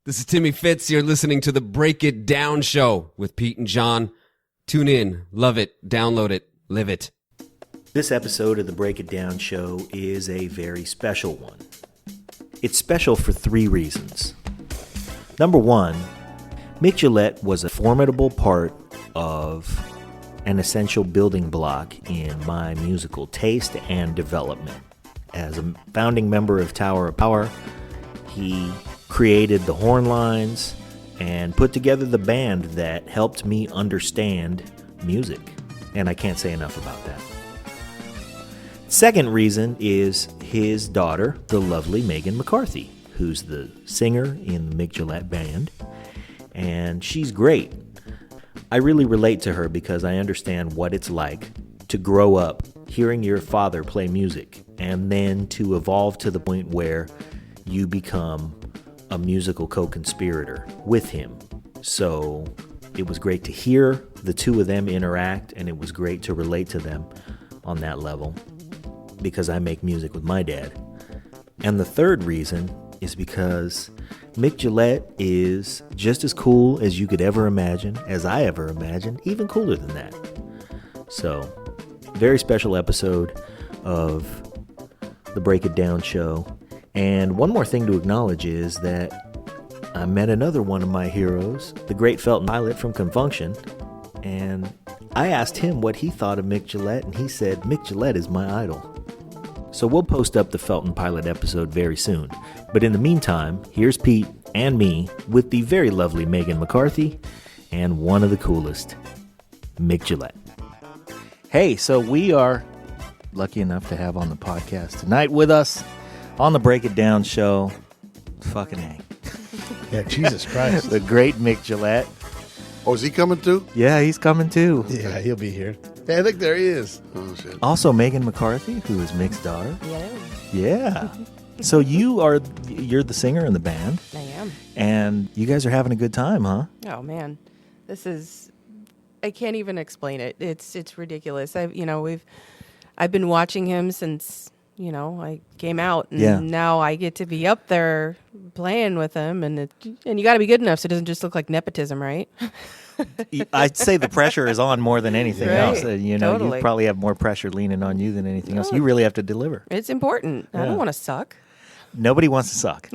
This is Timmy Fitz. You're listening to the Break It Down Show with Pete and John. Tune in, love it, download it, live it. This episode of the Break It Down Show is a very special one. It's special for three reasons. Number one, Mic Gillette was a formidable part of an essential building block in my musical taste and development. As a founding member of Tower of Power, he created the horn lines and put together the band that helped me understand music. And I can't say enough about that. Second reason is his daughter, the lovely Megan McCarthy, who's the singer in the Mic Gillette band. And she's great. I really relate to her because I understand what it's like to grow up hearing your father play music and then to evolve to the point where you become a musical co-conspirator with him. So it was great to hear the two of them interact, and it was great to relate to them on that level because I make music with my dad. And the third reason is because Mic Gillette is just as cool as you could ever imagine, as I ever imagined, even cooler than that. So, very special episode of the Break It Down Show. And one more thing to acknowledge is that I met another one of my heroes, the great Felton Pilot from Confunction, and I asked him what he thought of Mic Gillette, and he said, Mic Gillette is my idol. So we'll post up the Felton Pilot episode very soon. But in the meantime, here's Pete and me with the very lovely Megan McCarthy and one of the coolest, Mic Gillette. Hey, so we are lucky enough to have on the podcast tonight with us on the Break It Down Show, fucking A. Yeah, Jesus Christ. The great Mic Gillette. Oh, is he coming too? Yeah, he's coming too. Yeah, he'll be here. Hey, look, there he is. Oh, shit. Also, Megan McCarthy, who is Mic's daughter. Yeah, Yeah. So you're the singer in the band, I am. and you guys are having a good time, huh? Oh man, I can't even explain it. It's ridiculous. I've been watching him since I came out, and now I get to be up there playing with him, and you got to be good enough so it doesn't just look like nepotism, right? I'd say the pressure is on more than anything Right. else. You Totally. probably have more pressure leaning on you than anything else. You really have to deliver. It's important. I don't want to suck. Nobody wants to suck.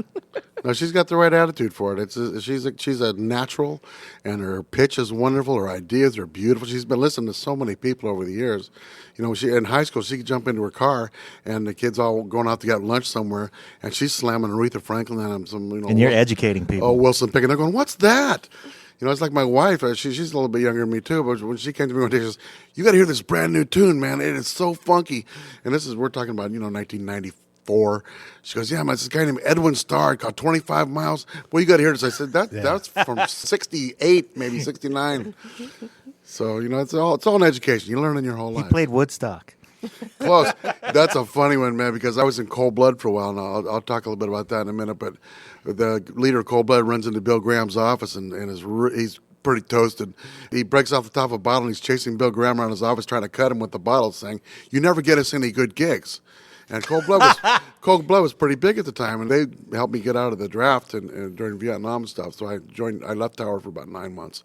No, she's got the right attitude for it. She's a natural, and her pitch is wonderful. Her ideas are beautiful. She's been listening to so many people over the years. She in high school, she could jump into her car, and the kids all going out to get lunch somewhere, and she's slamming Aretha Franklin and some. And you're educating people. Oh, Wilson Pickett. They're going, what's that? It's like my wife. She's a little bit younger than me too. But when she came to me one day, she says, "You got to hear this brand new tune, man. It is so funky." And we're talking about 1994. She goes, "Yeah, man, it's this guy named Edwin Starr called 25 Miles. Well, you got to hear this." I said, "That's from '68, maybe '69." So it's all an education. You learn in your whole life. He played Woodstock. Close. That's a funny one, man, because I was in Cold Blood for a while, and I'll talk a little bit about that in a minute. But the leader of Cold Blood runs into Bill Graham's office, and he's pretty toasted. He breaks off the top of a bottle, and he's chasing Bill Graham around his office, trying to cut him with the bottle, saying, "You never get us any good gigs." And Cold Blood was pretty big at the time, and they helped me get out of the draft and during Vietnam and stuff. So I left Tower for about 9 months.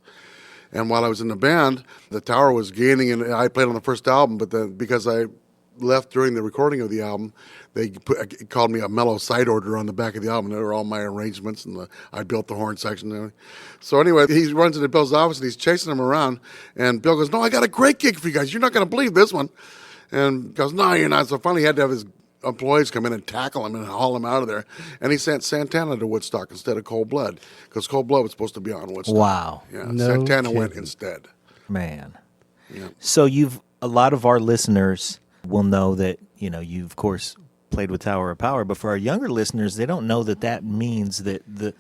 And while I was in the band, the Tower was gaining, and I played on the first album, but then because I left during the recording of the album, they called me a mellow side order on the back of the album. They were all my arrangements, and I built the horn section and everything. So anyway, he runs into Bill's office, and he's chasing him around, and Bill goes, "No, I got a great gig for you guys. You're not going to believe this one." And he goes, "No, you're not." So finally he had to have his employees come in and tackle him and haul him out of there. And he sent Santana to Woodstock instead of Cold Blood, because Cold Blood was supposed to be on Woodstock. Wow. Yeah, No Santana kidding. went instead. Man. Yeah. So a lot of our listeners will know that, you of course played with Tower of Power, but for our younger listeners, they don't know that means that the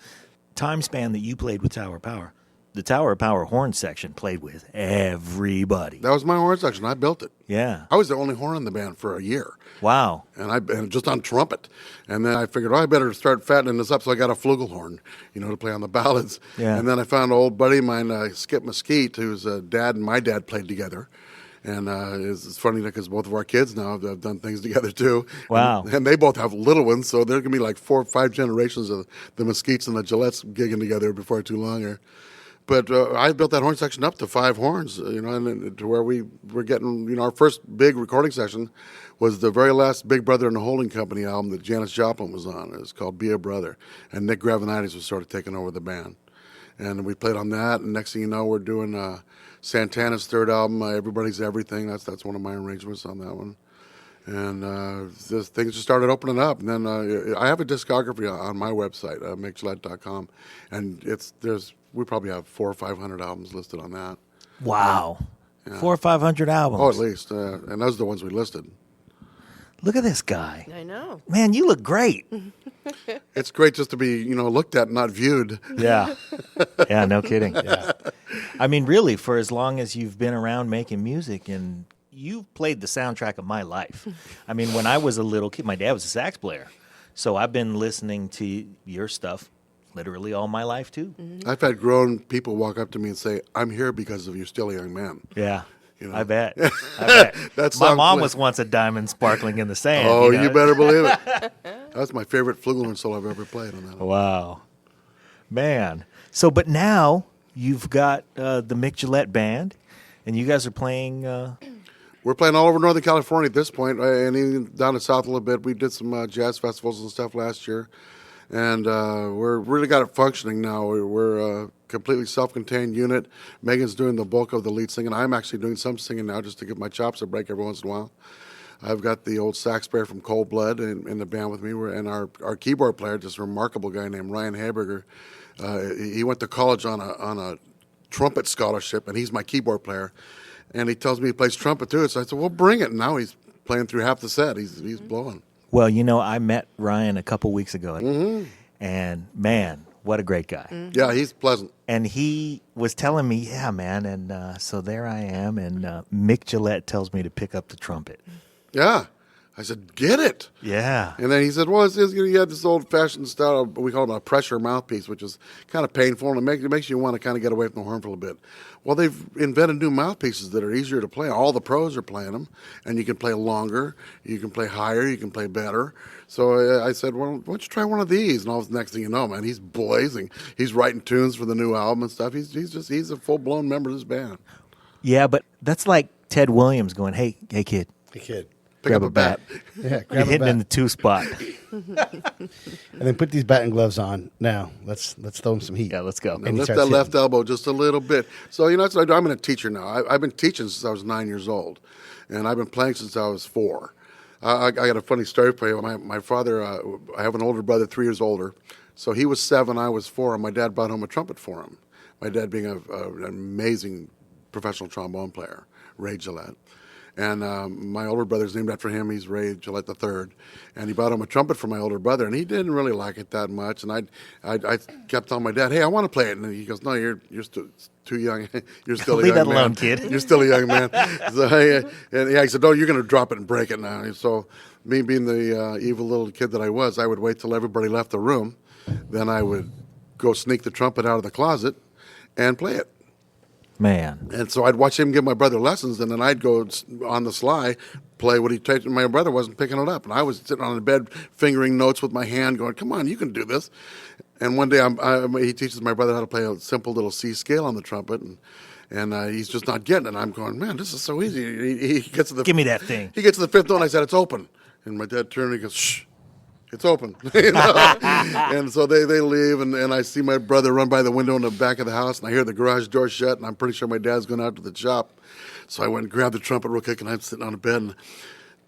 time span that you played with Tower of Power, the Tower of Power horn section played with everybody. That was my horn section. I built it. Yeah. I was the only horn in the band for a year. Wow. And just on trumpet. And then I figured, I better start fattening this up. So I got a flugelhorn, to play on the ballads. Yeah. And then I found an old buddy of mine, Skip Mesquite, whose dad and my dad played together. And it's funny because both of our kids now have done things together too. Wow. And they both have little ones, so there can be like 4 or 5 generations of the Mesquites and the Gillettes gigging together before too long here. But I built that horn section up to 5 horns, and to where we were getting, our first big recording session was the very last Big Brother and the Holding Company album that Janis Joplin was on. It was called Be a Brother. And Nick Gravenites was sort of taking over the band. And we played on that, and next thing you know, we're doing Santana's third album, Everybody's Everything. That's one of my arrangements on that one. And things just started opening up. And then I have a discography on my website, micgillette.com, and we probably have 400 or 500 albums listed on that. Wow. 400 or 500 albums. Oh, at least. And those are the ones we listed. Look at this guy. I know. Man, you look great. It's great just to be, looked at and not viewed. Yeah. Yeah, no kidding. Yeah. I mean, really, for as long as you've been around making music, and you've played the soundtrack of my life. I mean, when I was a little kid, my dad was a sax player. So I've been listening to your stuff literally all my life, too. Mm-hmm. I've had grown people walk up to me and say, I'm here because of You're Still a Young Man. Yeah. I bet. My mom was once a diamond sparkling in the sand. Oh, you better believe it. That's my favorite flugelhorn solo I've ever played on that one. Wow. Man. So, but now you've got the Mic Gillette Band, and you guys are playing... We're playing all over Northern California at this point, and even down to south a little bit. We did some jazz festivals and stuff last year, and we're really got it functioning now. We're a completely self-contained unit. Megan's doing the bulk of the lead singing. I'm actually doing some singing now just to give my chops a break every once in a while. I've got the old sax player from Cold Blood in the band with me, and our keyboard player, just a remarkable guy named Ryan Haberger. He went to college on a trumpet scholarship, and he's my keyboard player. And he tells me he plays trumpet too. So I said, well, bring it. And now he's playing through half the set. He's blowing. Well, I met Ryan a couple weeks ago. Mm-hmm. And, man, what a great guy. Mm-hmm. Yeah, he's pleasant. And he was telling me, yeah, man. And so there I am. And Mic Gillette tells me to pick up the trumpet. Yeah. I said, get it. Yeah. And then he said, well, you had this old-fashioned style, we call it a pressure mouthpiece, which is kind of painful, and it makes you want to kind of get away from the horn for a little bit. Well, they've invented new mouthpieces that are easier to play. All the pros are playing them, and you can play longer, you can play higher, you can play better. So I said, well, why don't you try one of these? And all the next thing you know, man, he's blazing. He's writing tunes for the new album and stuff. He's a full-blown member of this band. Yeah, but that's like Ted Williams going, hey, kid. Hey, kid. Pick Grab up a bat. Yeah, You're grab a hitting in the bat. 2 spot. And then put these batting gloves on. Now, let's throw him some heat. Yeah, let's go. And he lift starts that hitting. left elbow just a little bit. So, that's what I do. I'm a teacher now. I've been teaching since I was 9 years old. And I've been playing since I was 4. I got a funny story for you. My father, I have an older brother, 3 years older. So he was 7, I was 4, and my dad brought home a trumpet for him. My dad being an amazing professional trombone player, Ray Gillette. And my older brother's named after him. He's Ray Gillette III. And he bought him a trumpet for my older brother, and he didn't really like it that much. And I kept telling my dad, hey, I want to play it. And he goes, no, you're still too young. You're still a Leave young that man. alone, kid. You're still a young man. So he said, no, you're going to drop it and break it now. And so me being the evil little kid that I was, I would wait till everybody left the room. Then I would go sneak the trumpet out of the closet and play it. Man. And so I'd watch him give my brother lessons, and then I'd go on the sly play what he taught. My brother wasn't picking it up, and I was sitting on the bed fingering notes with my hand going, come on, you can do this. And one day he teaches my brother how to play a simple little C scale on the trumpet, and he's just not getting it. I'm going, man, this is so easy. He gets to the Give me that thing. He gets to the 5th note, and I said, it's open. And my dad turned and he goes, shh. It's open. And so they leave, and I see my brother run by the window in the back of the house, and I hear the garage door shut, and I'm pretty sure my dad's going out to the shop. So I went and grabbed the trumpet real quick, and I'm sitting on the bed, and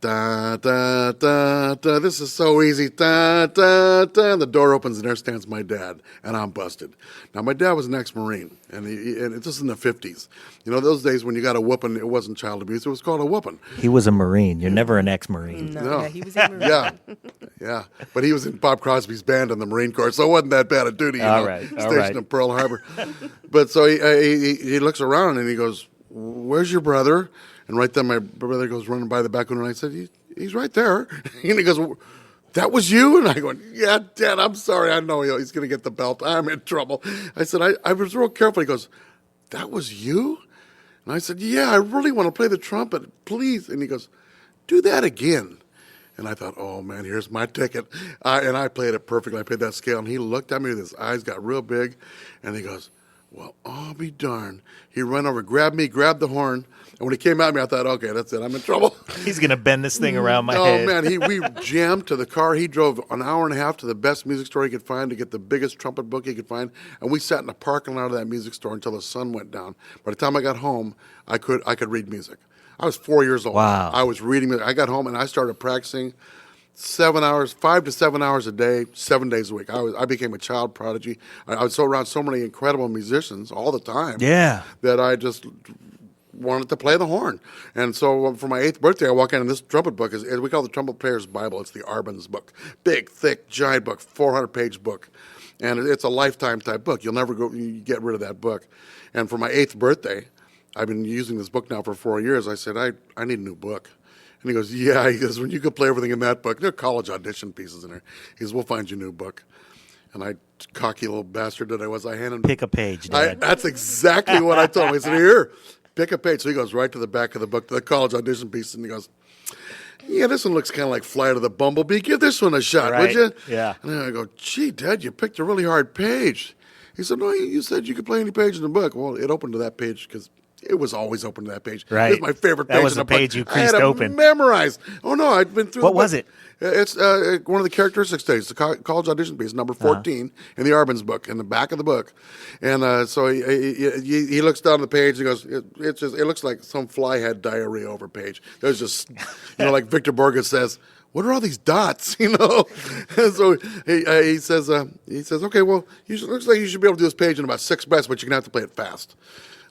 da, da, da, da, this is so easy, da, da, da. And the door opens, and there stands my dad, and I'm busted. Now, my dad was an ex-Marine, and it's just in the 50s. Those days when you got a whooping, it wasn't child abuse, it was called a whooping. He was a Marine. You're never an ex-Marine. No. Yeah, he was a Marine. Yeah. But he was in Bob Crosby's band in the Marine Corps, so it wasn't that bad a duty, All right. stationed in Pearl Harbor. But so he looks around and he goes, where's your brother? And right then my brother goes running by the back window, and I said, he's right there. And he goes, that was you? And I go, yeah, Dad, I'm sorry. I know he's going to get the belt. I'm in trouble. I said, I was real careful. He goes, that was you? And I said, yeah, I really want to play the trumpet, please. And he goes, do that again. And I thought, oh, man, here's my ticket. And I played it perfectly. I played that scale. And he looked at me with his eyes got real big. And he goes, well, I'll be darned. He ran over, grabbed me, grabbed the horn. And when he came at me, I thought, okay, that's it. I'm in trouble. He's going to bend this thing around my head. Oh, man, we jammed to the car. He drove an hour and a half to the best music store he could find to get the biggest trumpet book he could find. And we sat in the parking lot of that music store until the sun went down. By the time I got home, I could read music. I was 4 years old. Wow. I was reading music. I got home and I started practicing 5 to 7 hours a day, 7 days a week. I became a child prodigy. I was so around so many incredible musicians all the time. Yeah. That I just wanted to play the horn. And so for my 8th birthday, I walk in and this trumpet book is we call it the Trumpet Player's Bible. It's the Arbon's book. Big, thick, giant book, 400-page book. And it's a lifetime type book. You'll never you get rid of that book. And for my 8th birthday, I've been using this book now for 4 years. I said, I need a new book. And he goes, yeah. He goes, when you could play everything in that book, there are college audition pieces in there. He goes, we'll find you a new book. And I, cocky little bastard that I was, I handed him. Pick a page, Dad. That's exactly what I told him. I said, here, pick a page. So he goes right to the back of the book, to the college audition piece, and he goes, yeah, this one looks kind of like Flight of the Bumblebee. Give this one a shot, would you? Yeah. And then I go, gee, Dad, you picked a really hard page. He said, no, you said you could play any page in the book. Well, it opened to that page because it was always open to that page. Right. It was my favorite page. That was in the page book. you creased I had it open. memorized. Oh, no, I'd been through What the book. was it? It's one of the characteristics stages, the college audition piece, number 14 in the Arbon's book, in the back of the book. And so he looks down the page and goes, it looks like some fly had diarrhea over page. There's just, like Victor Borge says, what are all these dots, And so he says, okay, well, looks like you should be able to do this page in about 6 breaths, but you're going to have to play it fast.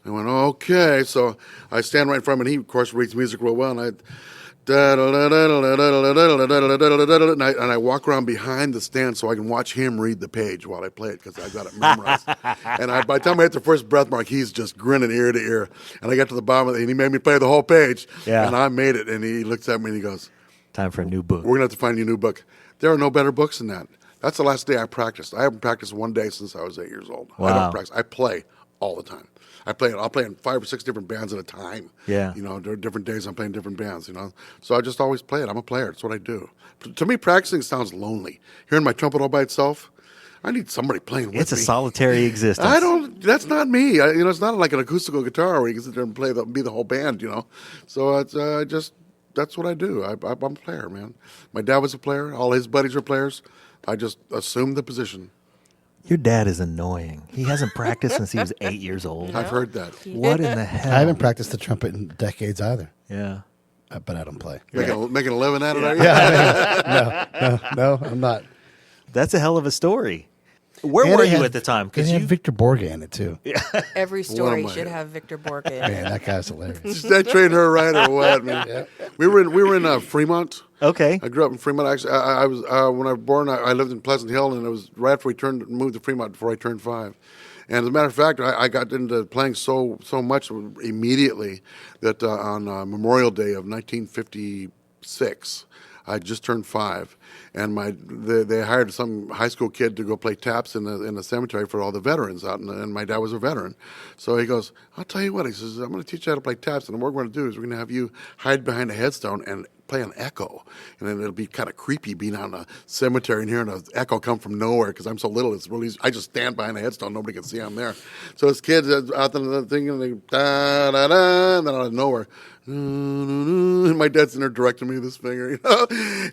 I went, okay. So I stand right in front of him, and he, of course, reads music real well, and I walk around behind the stand so I can watch him read the page while I play it because I got it memorized. And by the time I hit the first breath mark, he's just grinning ear to ear. And I got to the bottom of it, and he made me play the whole page. Yeah. And I made it, and he looks at me and he goes, time for a new book. we're going to have to find you a new book. There are no better books than that. That's the last day I practiced. I haven't practiced one day since I was 8 years old. Wow. I don't practice. I play all the time. I'll play in 5 or 6 different bands at a time. Yeah. There are different days I'm playing different bands, So I just always play it. I'm a player. That's what I do. To me, practicing sounds lonely. Hearing my trumpet all by itself, I need somebody playing with me. It's a solitary existence. That's not me. It's not like an acoustical guitar where you can sit there and be the whole band, So it's that's what I do. I'm a player, man. My dad was a player. All his buddies were players. I just assumed the position. Your dad is annoying. He hasn't practiced since he was 8 years old. I've heard that. What in the hell? I haven't practiced the trumpet in decades either, Yeah. but I don't play. Making a living out of it? No, I'm not. That's a hell of a story. Where And were it you had- at the time? It Because had you Victor Borge in it too. Every story my- should have Victor Borge in Man, it. that guy's hilarious. Did I train her right or what, man? We were in Fremont. okay. I grew up in Fremont. Actually, I was when I was born. I lived in Pleasant Hill, and it was right after moved to Fremont before I turned 5. And as a matter of fact, I got into playing so much immediately that on Memorial Day of 1956, I just turned 5, and they hired some high school kid to go play taps in the cemetery for all the veterans out, and my dad was a veteran, so he goes, "I'll tell you what," he says, "I'm going to teach you how to play taps, and what we're going to do is we're going to have you hide behind a headstone and play an echo, and then it'll be kind of creepy being out in a cemetery and hearing an echo come from nowhere because I'm so little. It's really easy. I just stand behind a headstone, nobody can see I'm there. So this kid's out there the thing, and they da da da, and then out of nowhere. And my dad's in there directing me with his finger,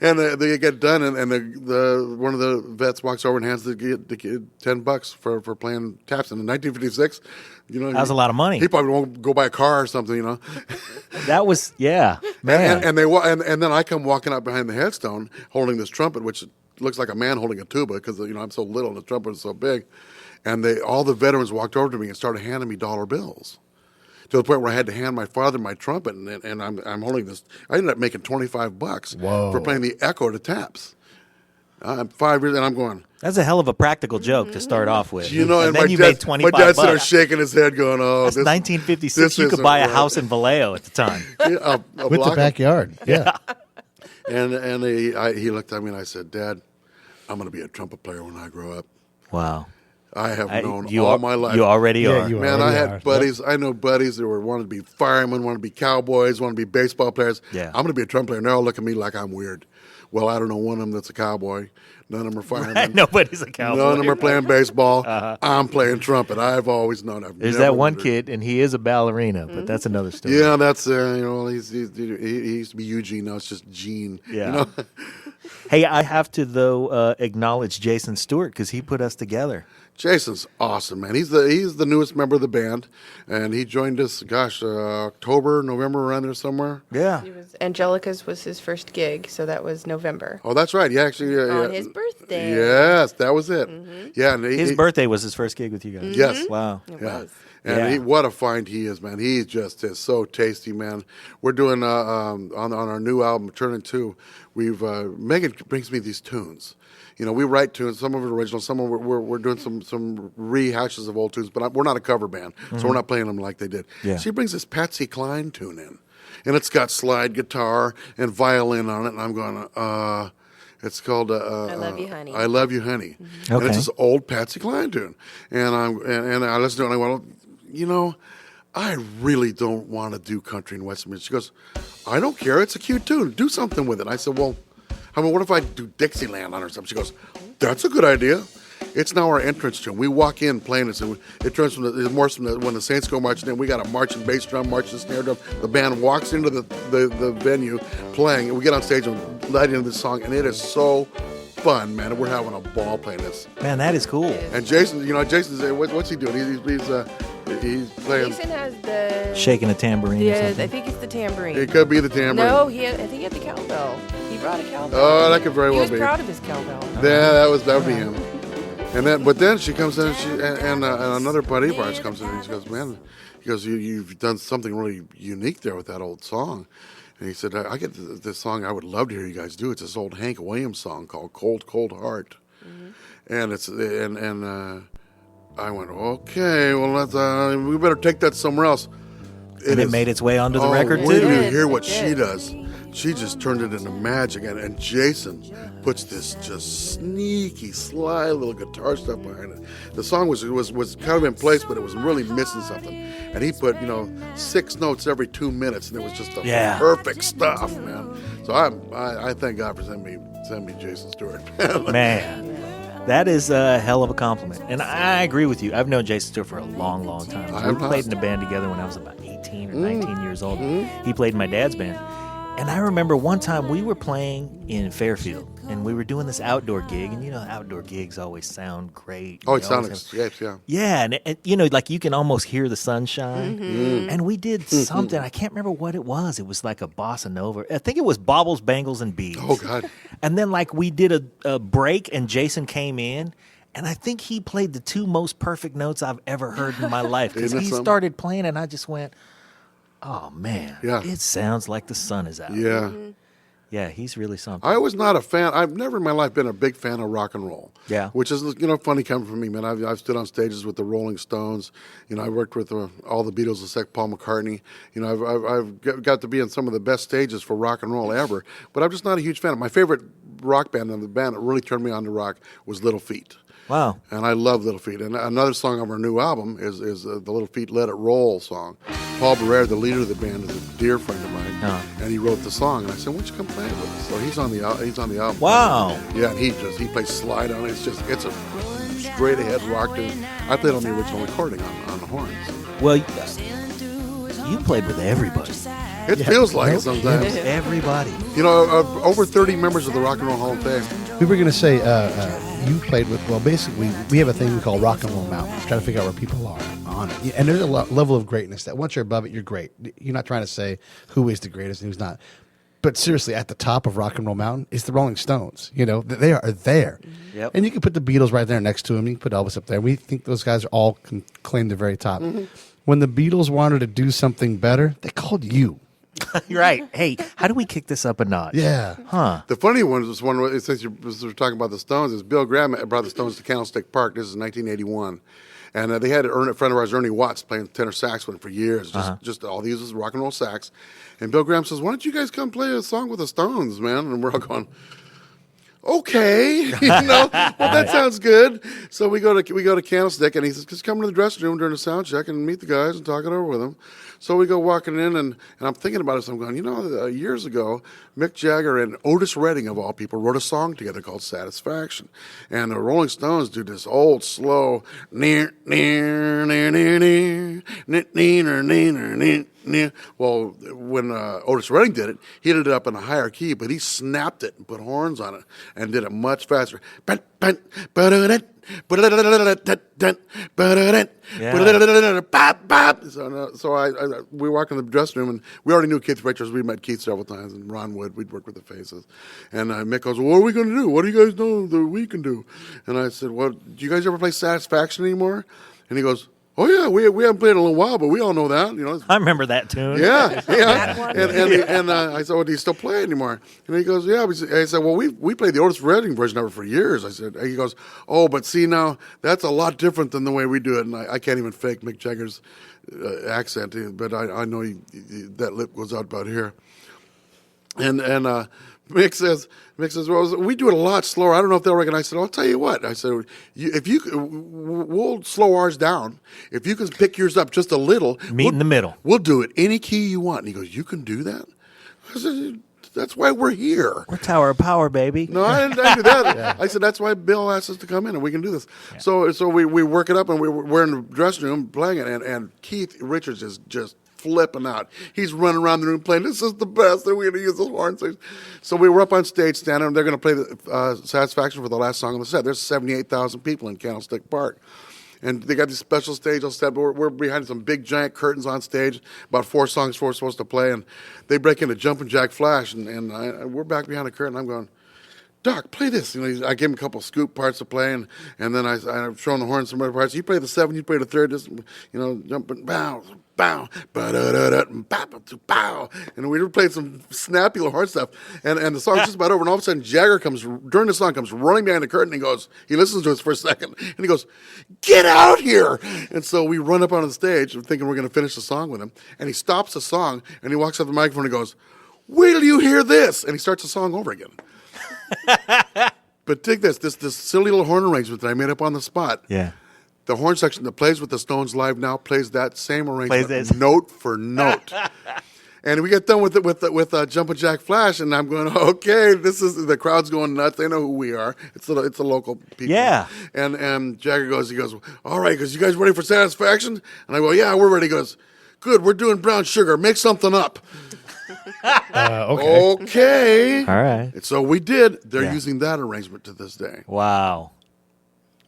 and they get done, and the one of the vets walks over and hands the kid $10 for playing taps. And in 1956, that was a lot of money. He probably won't go buy a car or something, That was, man. And then I come walking up behind the headstone holding this trumpet, which looks like a man holding a tuba because I'm so little and the trumpet is so big, and all the veterans walked over to me and started handing me dollar bills. To the point where I had to hand my father my trumpet, and I'm holding this. I ended up making $25 for playing the echo to taps. I'm 5 years, and I'm going. That's a hell of a practical joke to start off with. And then my you dad, made $25. my dad's sitting there shaking his head, going, "Oh, That's this 1956. this You could isn't buy a right." house in Vallejo at the time. A With block the backyard. Yeah. And he looked at me and I said, "Dad, I'm going to be a trumpet player when I grow up." Wow. I have known you all are, my life. You already Yeah, are. you are. Man, I already had are. buddies. I know buddies that wanted to be firemen, wanted to be cowboys, wanted to be baseball players. Yeah. I'm going to be a trumpet player, and they'll look at me like I'm weird. Well, I don't know one of them that's a cowboy. None of them are firemen. Nobody's a cowboy. None of them are playing baseball. I'm playing trumpet. I've always known. There's never that one wondered. kid, and he is a ballerina, but that's another story. Yeah, that's he used to be Eugene. Now it's just Gene. Yeah. You know? Hey, I have to though acknowledge Jason Stewart because he put us together. Jason's awesome, man. He's the newest member of the band, and he joined us. October, November, around there somewhere. Yeah. Angelica's was his first gig, so that was November. Oh, that's right. Yeah, actually, On his birthday. Yes, that was it. Yeah, and His birthday was his first gig with you guys. Yes. Wow. It Yeah. was. And Yeah. what a find he is, man. He just is so tasty, man. We're doing on our new album, Turning Two. We've Megan brings me these tunes. You know, we write tunes. Some of it original. Some of it we're doing some rehashes of old tunes. But we're not a cover band, so we're not playing them like they did. Yeah. She brings this Patsy Cline tune in, and it's got slide guitar and violin on it. And I'm going, it's called I Love You, Honey. I Love You, Honey. And Okay. it's this old Patsy Cline tune. And I listen to it and I went, you know, I really don't want to do country and western music. She goes, I don't care. It's a cute tune. Do something with it. I said, well, what if I do Dixieland on her or something? She goes, that's a good idea. It's now our entrance tune. We walk in playing this, and it turns from when the Saints go marching in. We got a marching bass drum, marching snare drum. The band walks into the venue playing, and we get on stage and light into this song, and it is so fun, man. We're having a ball playing this. Man, that is cool. And Jason's what's he doing? He's playing. Jason has the Shaking a tambourine or Yeah, something. I think it's the tambourine. It could be the tambourine. No, I think he had the cowbell. He brought a cowbell. Oh, that could very well He was be. proud of his cowbell. Yeah, that would be him. But then she comes in and another buddy of ours comes in and he goes, man, you've done something really unique there with that old song. And he said, I get this song I would love to hear you guys do. It's this old Hank Williams song called Cold, Cold Heart. And it's I went, okay, well we better take that somewhere else. And it made its way onto the record wait too. till you It hear what did. she does. She just turned it into magic, and Jason puts this just sneaky, sly little guitar stuff behind it. The song was kind of in place, but it was really missing something. And he put 6 notes every 2 minutes, and it was just the perfect stuff, man. So I thank God for sending me Jason Stewart. Man, that is a hell of a compliment. And I agree with you. I've known Jason Stewart for a long, long time. We played in a band together when I was about 18 or 19 years old. He played in my dad's band. And I remember one time we were playing in Fairfield, and we were doing this outdoor gig. And, outdoor gigs always sound great. Oh, it sounds great, yeah. Yeah, and like you can almost hear the sunshine. And we did something. I can't remember what it was. It was like a bossa nova. I think it was Baubles, Bangles, and Beads. Oh, God. And then we did a break, and Jason came in. And I think he played the 2 most perfect notes I've ever heard in my life. Because Isn't it he something? started playing, and I just went, oh, man. Yeah. It sounds like the sun is out. Yeah. Yeah, he's really something. I was not a fan. I've never in my life been a big fan of rock and roll. Yeah. Which is, funny coming from me, man. I've stood on stages with the Rolling Stones. I worked with all the Beatles, except Paul McCartney. I've got to be in some of the best stages for rock and roll ever. But I'm just not a huge fan. My favorite rock band, and the band that really turned me on to rock, was Little Feat. Wow. And I love Little Feat. And another song of our new album is the Little Feat Let It Roll song. Paul Barrere, the leader of the band, is a dear friend of mine, and he wrote the song. And I said, "Why don't you come play it with us?" So he's on the album. Wow. Yeah, and he plays slide on it. It's a straight ahead rock tune. I played on the original recording on the horns. Well, you played with everybody. It feels like it sometimes. Everybody. Over 30 members of the Rock and Roll Hall of Fame. We were going to say you played with, basically, we have a thing we call Rock and Roll Mountain. Trying to figure out where people are on it. And there's a level of greatness that once you're above it, you're great. You're not trying to say who is the greatest and who's not. But seriously, at the top of Rock and Roll Mountain is the Rolling Stones. They are there. Yep. And you can put the Beatles right there next to them. You can put Elvis up there. We think those guys are all can claim the very top. When the Beatles wanted to do something better, they called you. You're right. Hey, how do we kick this up a notch? Yeah. Huh. The funny one was since you were talking about the Stones, is Bill Graham brought the Stones to Candlestick Park. This is 1981. And they had a friend of ours, Ernie Watts, playing tenor sax with him for years. Just all these was rock and roll sax. And Bill Graham says, "Why don't you guys come play a song with the Stones, man?" And we're all going, okay, well, that sounds good. So we go to Candlestick, and he says, just come to the dressing room during the sound check and meet the guys and talk it over with them. So we go walking in, and I'm thinking about it. So I'm going, years ago, Mick Jagger and Otis Redding, of all people, wrote a song together called Satisfaction. And the Rolling Stones do this old, slow, near, near, near, near, near, near, near, near, near, near. Well, when Otis Redding did it, he did it up in a higher key, but he snapped it and put horns on it and did it much faster. So we walk in the dressing room, and we already knew Keith Richards. We met Keith several times, and Ron Wood. We'd worked with the Faces. And Mick goes, well, what are we going to do? What do you guys know that we can do? And I said, well, do you guys ever play Satisfaction anymore? And he goes, oh, yeah, we haven't played in a little while, but we all know that. I remember that tune. Yeah. And I said, well, do you still play it anymore? And he goes, yeah. I said, well, we played the Otis Redding version of it for years. I said, he goes, oh, but see now, that's a lot different than the way we do it. And I can't even fake Mick Jagger's accent, but I know that lip goes out about here. And Mick says, well, we do it a lot slower. I don't know if they'll recognize. I said, I'll tell you what. I said, we'll slow ours down. If you can pick yours up just a little. Meet in the middle. We'll do it any key you want. And he goes, you can do that? I said, that's why we're here. We're Tower of Power, baby. No, I didn't do that. Yeah. I said, that's why Bill asked us to come in and we can do this. Yeah. So we work it up, and we're in the dressing room playing it, and Keith Richards is just flipping out. He's running around the room playing, this is the best, and we're going to use those horns. So we were up on stage standing, and they're going to play the Satisfaction for the last song on the set. There's 78,000 people in Candlestick Park. And they got these special stage on set, but we're behind some big giant curtains on stage, about 4 songs we're supposed to play, and they break into Jumpin' Jack Flash, and we're back behind the curtain. I'm going, Doc, play this. I gave him a couple of scoop parts to play, and then I'm showing the horn some other parts. You play the 7, you play the 3rd, just jumping, bow, bow, ba-da-da-da, bow, and we were playing some snappy little horn stuff, and the song's just about over, and all of a sudden Jagger comes during the song, comes running behind the curtain, and he listens to us for a second, and he goes, get out here! And so we run up on the stage, thinking we're going to finish the song with him, and he stops the song, and he walks up to the microphone and goes, wait till you hear this, and he starts the song over again. But take this silly little horn arrangement that I made up on the spot. Yeah. The horn section that plays with the Stones live now plays that same arrangement, note for note. And we get done with Jumpin' Jack Flash, and I'm going, okay, the crowd's going nuts. They know who we are. It's the local people. Yeah. And Jagger goes, all right, you guys ready for Satisfaction? And I go, yeah, we're ready. He goes, good, we're doing Brown Sugar. Make something up. Okay. All right. And so we did. They're using that arrangement to this day. Wow.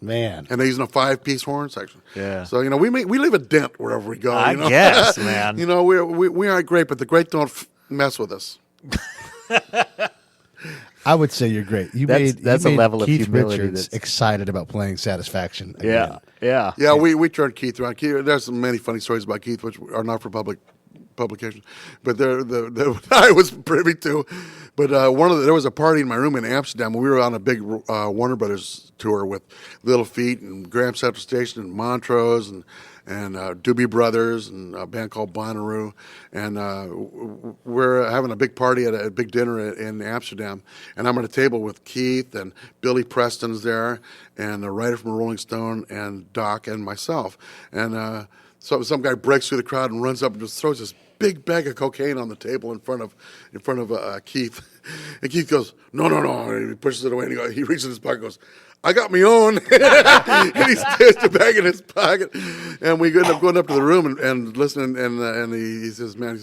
Man. And they're using a 5-piece horn section. Yeah. So, we leave a dent wherever we go. I guess, man. We aren't great, but the great don't mess with us. I would say you're great. You That's made a level of Keith humility Richards excited about playing Satisfaction again. Yeah. Yeah, we turned Keith around. There's many funny stories about Keith, which are not for publication, but I was privy to. But there was a party in my room in Amsterdam when we were on a big Warner Brothers tour with Little Feat and Graham Central Station and Montrose and Doobie Brothers and a band called Bonnaroo, and we're having a big party at a big dinner in Amsterdam, and I'm at a table with Keith and Billy Preston's there, and a writer from Rolling Stone and Doc and myself, and so some guy breaks through the crowd and runs up and just throws this big bag of cocaine on the table in front of Keith, and Keith goes, no, and he pushes it away, and he reaches in his pocket and goes, I got me own. And he sticks the bag in his pocket. And we end up going up to the room and listening. And he says, man,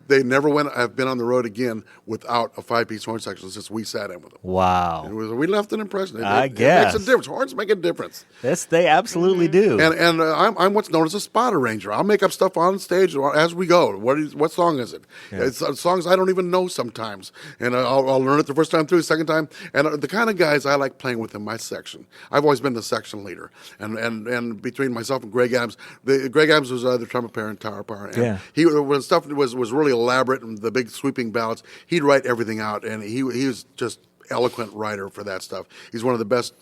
they never have been on the road again without a 5-piece horn section since we sat in with them. Wow. We left an impression. I guess. It makes a difference. Horns make a difference. Yes, they absolutely do. And I'm what's known as a spot arranger. I'll make up stuff on stage as we go. What song is it? Yeah. It's songs I don't even know sometimes. And I'll learn it the first time through, the second time. And the kind of guys I like playing with in my section. I've always been the section leader, and between myself and Greg Adams, Greg Adams was the trumpet player in Tower Power. And he, when stuff was really elaborate and the big sweeping ballads, he'd write everything out, and he was just eloquent writer for that stuff. He's one of the best,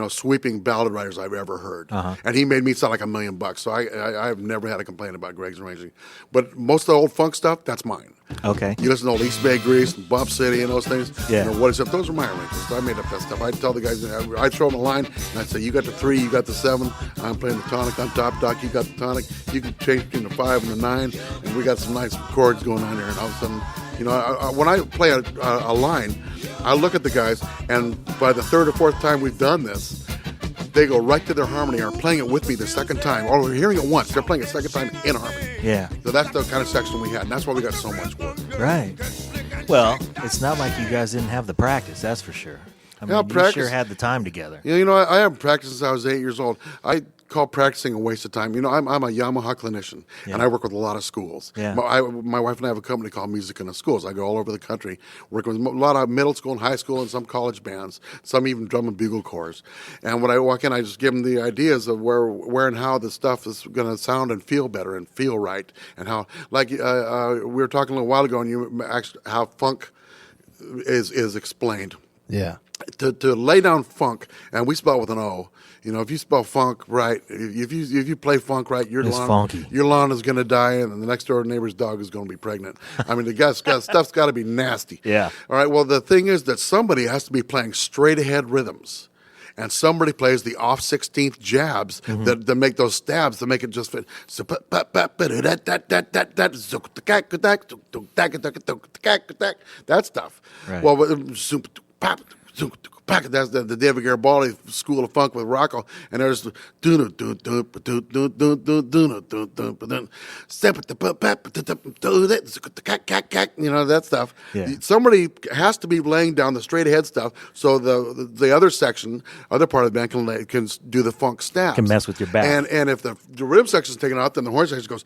sweeping ballad writers I've ever heard. And he made me sound like $1 million. So I've never had a complaint about Greg's arranging. But most of the old funk stuff, that's mine. Okay. You listen to old East Bay Grease and Bump City and those things. Yeah. What is up? Those are my arrangements. I made up that stuff. I'd tell the guys, I'd throw them a line, and I'd say, you got the 3, you got the 7. I'm playing the tonic on top, Doc. You got the tonic. You can change between the 5 and the 9, and we got some nice chords going on here. And all of a sudden, when I play a line, I look at the guys, and by the 3rd or 4th time we've done this, they go right to their harmony, are playing it with me the second time. Or we're hearing it once, they're playing it second time in harmony. Yeah. So that's the kind of section we had, and that's why we got so much work. Right. Well, it's not like you guys didn't have the practice, that's for sure. I mean, you sure had the time together. I haven't practiced since I was 8 years old. I call practicing a waste of time. I'm a Yamaha clinician, and I work with a lot of schools. Yeah. My wife and I have a company called Music in the Schools. I go all over the country, working with a lot of middle school and high school and some college bands, some even drum and bugle corps. And when I walk in, I just give them the ideas of where and how the stuff is going to sound and feel better and feel right, and how, like we were talking a little while ago, and you actually how funk is explained. Yeah. To lay down funk, and we spell it with an O. If you spell funk right, if you play funk right, your lawn is going to die, and the next door neighbor's dog is going to be pregnant. I mean, stuff's got to be nasty. Yeah. All right. Well, the thing is that somebody has to be playing straight ahead rhythms, and somebody plays the off 16th jabs that make those stabs to make it just fit. That stuff. Right. Well, that's the David Garibaldi School of Funk with Rocco, and there's that stuff. Yeah. Somebody has to be laying down the straight ahead stuff, so the other part of the band can do the funk stabs. Can mess with your back. And if the rhythm section is taken out, then the horn section goes.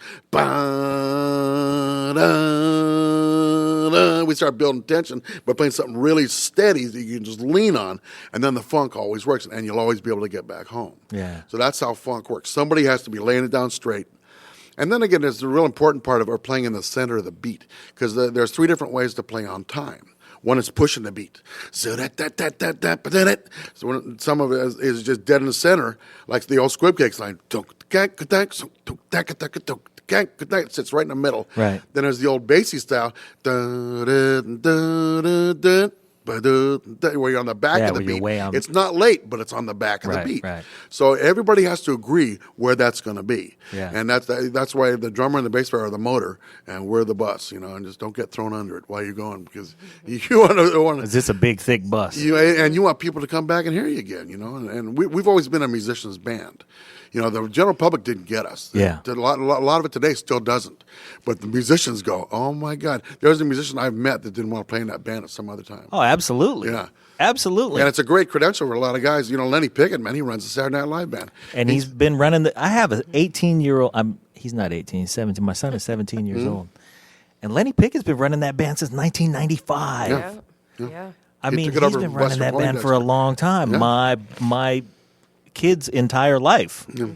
We start building tension by playing something really steady that you can just lean on, and then the funk always works, and you'll always be able to get back home. Yeah. So that's how funk works. Somebody has to be laying it down straight. And then again, there's the real important part of our playing in the center of the beat, because there's 3 different ways to play on time. One is pushing the beat. So when some of it is just dead in the center, like the old Squib Cakes line. It sits right in the middle. Right. Then there's the old bassy style. Where you're on the back of the beat. It's not late, but it's on the back of the beat. Right. So everybody has to agree where that's going to be. Yeah. And that's why the drummer and the bass player are the motor, and we're the bus. And just don't get thrown under it while you're going, because you want to. Is this a big, thick bus? And you want people to come back and hear you again. And we've always been a musician's band. The general public didn't get us. Yeah. A lot of it today still doesn't. But the musicians go, oh, my God. There's a musician I've met that didn't want to play in that band at some other time. Oh, absolutely. Yeah. Absolutely. And it's a great credential for a lot of guys. Lenny Pickett, man, he runs the Saturday Night Live band. And he's been running I have an 18-year-old. He's not 18, he's 17. My son is 17 years old. And Lenny Pickett's been running that band since 1995. Yeah. I mean, he's been running that band for a long time. Yeah. My kid's entire life. Yeah.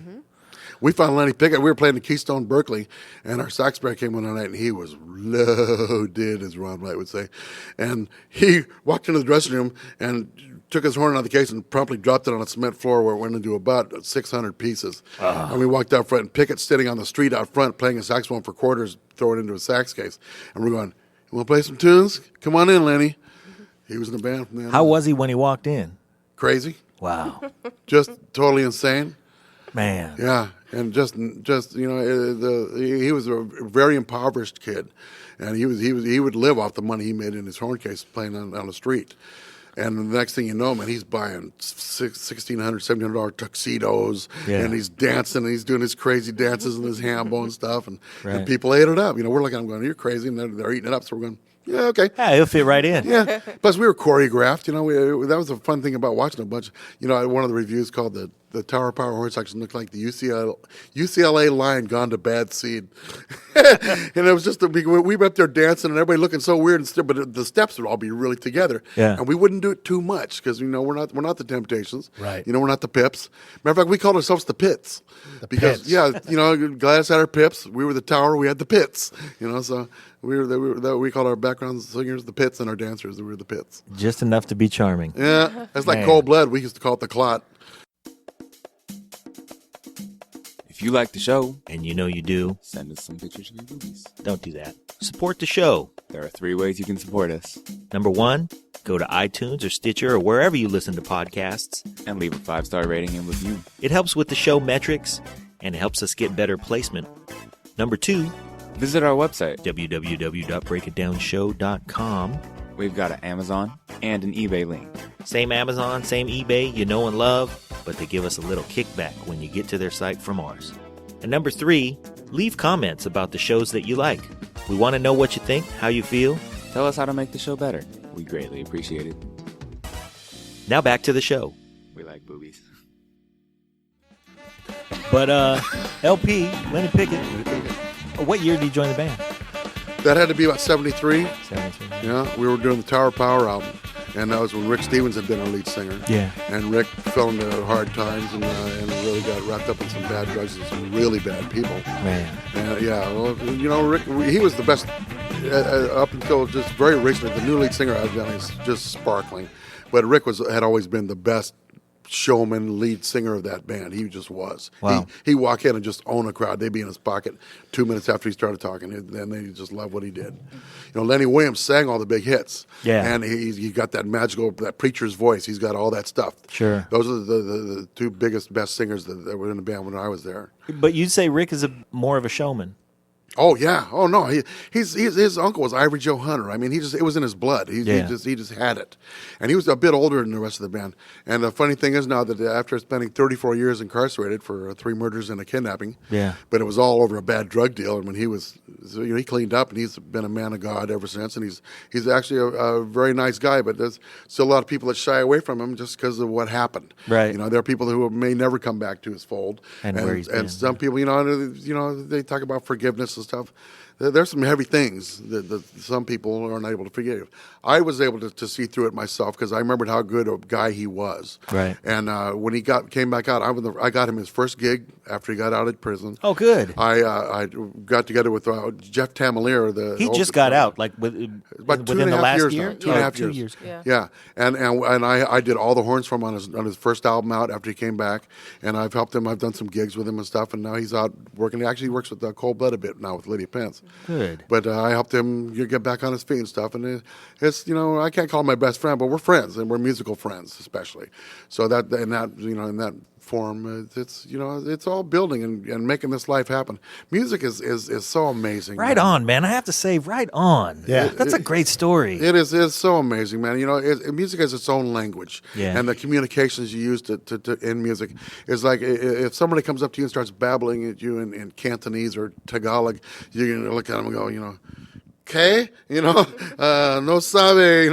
We found Lenny Pickett. We were playing the Keystone Berkeley, and our sax player came in one night, and he was loaded, as Ron Wright would say. And he walked into the dressing room and took his horn out of the case and promptly dropped it on a cement floor, where it went into about 600 pieces. And we walked out front, and Pickett's sitting on the street out front playing a saxophone for quarters, throwing it into a sax case. And we're going, you want to play some tunes? Come on in, Lenny. He was in the band from then on. How was he when he walked in? Crazy. Wow. Just totally insane. Man. Yeah, and just he was a very impoverished kid, and he would live off the money he made in his horn case playing on the street. And the next thing you know, man, he's buying $1,600, $1,700 tuxedos, and he's dancing, and he's doing his crazy dances and his hambo and stuff, and people ate it up. We're looking at him going, "You're crazy," and they're eating it up. So we're going, yeah, okay. Yeah, he'll fit right in. Yeah. Plus, we were choreographed. That was the fun thing about watching a bunch. One of the reviews called the the Tower Power horn section looked like the UCLA lion gone to bad seed. And it was just, we were up there dancing and everybody looking so weird, but the steps would all be really together. Yeah. And we wouldn't do it too much because, we're not the Temptations. Right. We're not the Pips. Matter of fact, we called ourselves the Pits. Pits. Yeah, Gladys had our Pips. We were the Tower. We had the Pits. So we called our background singers the Pits and our dancers, we were the Pits. Just enough to be charming. Yeah, that's like Man. Cold Blood. We used to call it the Clot. If you like the show, And you know you do. send us some pictures of your movies. Don't do that. Support the show. There are 3 ways you can support us. Number 1, go to iTunes or Stitcher or wherever you listen to podcasts. And leave a 5-star rating and review. It helps with the show metrics and it helps us get better placement. Number 2, Visit our website. www.breakitdownshow.com. We've got an Amazon and an eBay link. Same Amazon, same eBay, you know and love, but they give us a little kickback when you get to their site from ours. And number 3, leave comments about the shows that you like. We want to know what you think, how you feel. Tell us how to make the show better. We greatly appreciate it. Now back to the show. We like boobies. But LP, Lenny Pickett, what year did you join the band? That had to be about 73. 73. Yeah, we were doing the Tower Power album. And that was when Rick Stevens had been our lead singer. Yeah. And Rick fell into hard times and really got wrapped up in some bad drugs and some really bad people. Man. And Rick, he was the best up until just very recently. The new lead singer I've done is just sparkling. But Rick had always been the best showman, lead singer of that band. He just was. Wow. He walk in and just own a crowd. They'd be in his pocket 2 minutes after he started talking, and they just loved what he did. Lenny Williams sang all the big hits. Yeah. And he got that magical, that preacher's voice. He's got all that stuff. Sure. Those are the 2 biggest, best singers that were in the band when I was there. But you'd say Rick is more of a showman. Oh yeah. Oh no. His uncle was Ivory Joe Hunter. I mean, it was in his blood. He just had it, and he was a bit older than the rest of the band. And the funny thing is now that after spending 34 years incarcerated for 3 murders and a kidnapping, Yeah. but it was all over a bad drug deal. And when he cleaned up, and he's been a man of God ever since. And he's actually a very nice guy. But there's still a lot of people that shy away from him just because of what happened. Right. There are people who may never come back to his fold. And where he's been. And some people, they talk about forgiveness and stuff. There's some heavy things that some people aren't able to forgive. I was able to see through it myself because I remembered how good a guy he was. Right. And when he came back out, I got him his first gig after he got out of prison. Oh, good. I got together with Jeff Tamalier. He just got out, like about within the last years year? now. 2.5 years. 2 years. Yeah. And I did all the horns for him on his first album out after he came back, and I've helped him. I've done some gigs with him and stuff, and now he's out working. He actually works with Cold Blood a bit now with Lydia Pence. Good. But I helped him get back on his feet and stuff, and it's I can't call him my best friend, but we're friends, and we're musical friends especially. So in that form, it's all building and making this life happen. Music is so amazing. Right man. on, man. I have to say, right on. Yeah. That's a great story. It's so amazing, man. Music has its own language, Yeah. and the communications you use to in music is like if somebody comes up to you and starts babbling at you in Cantonese or Tagalog, you're gonna look at them and go, okay, no sabe,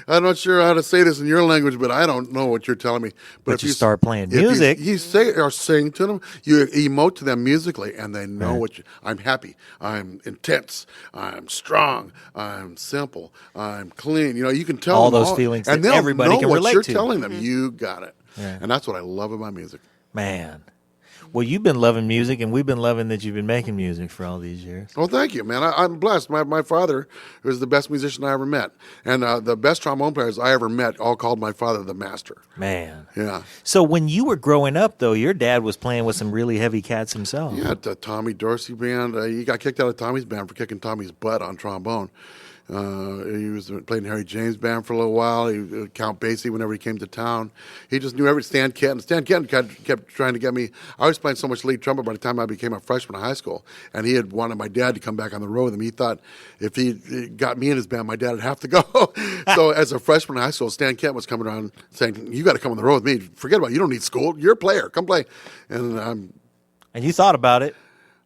I'm not sure how to say this in your language, but I don't know what you're telling me. But if you start playing if music. you say or sing to them, you emote to them musically, and they know Right. I'm happy, I'm intense, I'm strong, I'm simple, I'm clean. You can tell All them those feelings and that they'll everybody know can what relate you're to. telling them. You got it, Yeah. and that's what I love about music. Man. Well, you've been loving music, and we've been loving that you've been making music for all these years. Well, thank you, man. I'm blessed. My father was the best musician I ever met. And the best trombone players I ever met all called my father the master. Man. Yeah. So when you were growing up, though, your dad was playing with some really heavy cats himself. Yeah, the Tommy Dorsey band. He got kicked out of Tommy's band for kicking Tommy's butt on trombone. He was playing Harry James' band for a little while. He Count Basie whenever he came to town. He just knew every Stan Kenton. Stan Kenton kept trying to get me. I was playing so much lead trumpet by the time I became a freshman in high school, and he had wanted my dad to come back on the road with him. He thought if he got me in his band, my dad would have to go. So as a freshman in high school, Stan Kenton was coming around saying, "You got to come on the road with me. Forget about it. You don't need school. You're a player. Come play." And And you thought about it.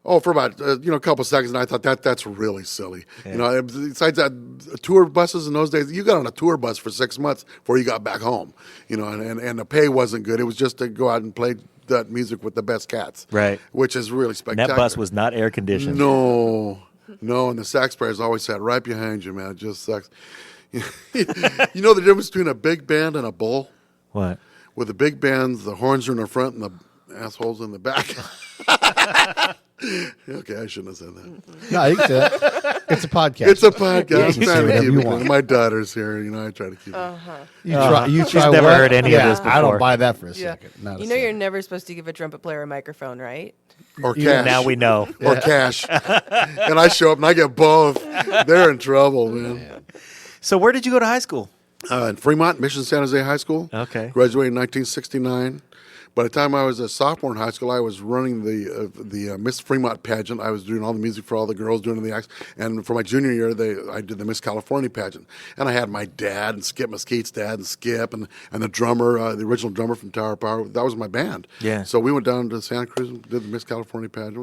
Oh, for about a couple seconds, and I thought that's really silly. Yeah. Besides that, tour buses in those days, you got on a tour bus for 6 months before you got back home. And the pay wasn't good. It was just to go out and play that music with the best cats. Right. Which is really And spectacular. that bus was not air conditioned. No, and the sax players always sat right behind you, man. It just sucks. You know the difference between a big band and a bowl? What? With the big bands, the horns are in the front and the assholes in the back. Okay, I shouldn't have said that. No, you can say that. It's a podcast. It's a podcast. you can say I'm trying to whatever keep you it. want. My daughter's here. I try to keep it. You She's try never what? heard any of this I before. don't buy that for a Yeah. second. Not a You know you're second. never supposed to give a trumpet player a microphone, right? Or cash. Now we know. Or cash. And I show up and I get both. They're in trouble, man. So where did you go to high school? In Fremont, Mission San Jose High School. Okay. Graduated in 1969. By the time I was a sophomore in high school, I was running the Miss Fremont pageant. I was doing all the music for all the girls, doing the acts. And for my junior year, I did the Miss California pageant. And I had my dad and Skip Mesquite's dad and Skip and the drummer, the original drummer from Tower Power. That was my band. Yeah. So we went down to Santa Cruz and did the Miss California pageant.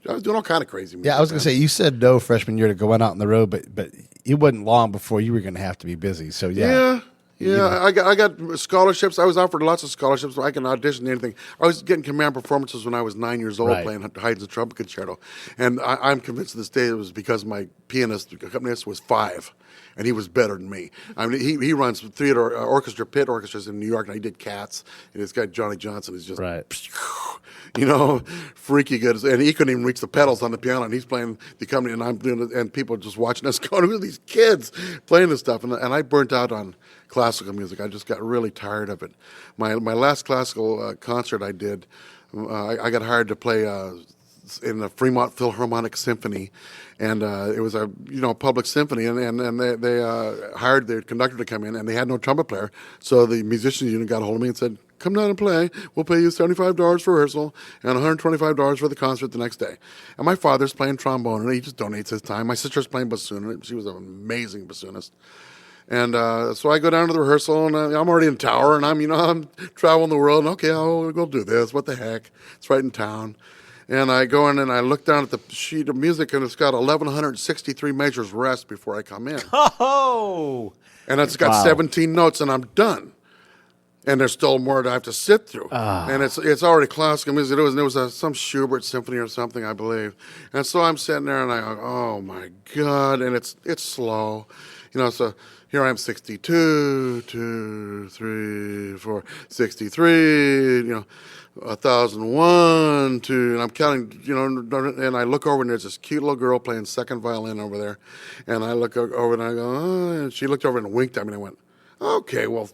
I was doing all kind of crazy music. Yeah, I was going to say, you said no freshman year to going out on the road, but it wasn't long before you were going to have to be busy. So, yeah. Yeah, I got scholarships. I was offered lots of scholarships. I can audition anything. I was getting command performances when I was 9 years old, Right. playing Haydn's trumpet concerto, and I'm convinced to this day it was because my accompanist was 5, and he was better than me. I mean, he runs theater pit orchestras in New York, and he did Cats. And this guy Johnny Johnson is just Right. freaky good, and he couldn't even reach the pedals on the piano, and he's playing the company, and I'm doing it, and people are just watching us going, who are these kids playing this stuff? And I burnt out on classical music. I just got really tired of it. My last classical concert I did, I got hired to play in the Fremont Philharmonic Symphony, and it was a public symphony, and they hired their conductor to come in, and they had no trumpet player, so the musicians union got a hold of me and said, come down and play. We'll pay you $75 for rehearsal and $125 for the concert the next day. And my father's playing trombone, and he just donates his time. My sister's playing bassoon, and she was an amazing bassoonist. And so I go down to the rehearsal, and I'm already in Tower, and I'm traveling the world. And okay, I'll go do this. What the heck? It's right in town. And I go in and I look down at the sheet of music, and it's got 1,163 measures rest before I come in. Oh! And it's got 17 notes, and I'm done. And there's still more that I have to sit through. And it's already classical music. It was some Schubert symphony or something, I believe. And so I'm sitting there, and I go, oh, my God. And it's slow. So here I am, 62, 2, 3, 4, 63, 1,001, 2, and I'm counting, and I look over and there's this cute little girl playing second violin over there. And I look over and I go, oh, and she looked over and winked at me, and I went, okay, well,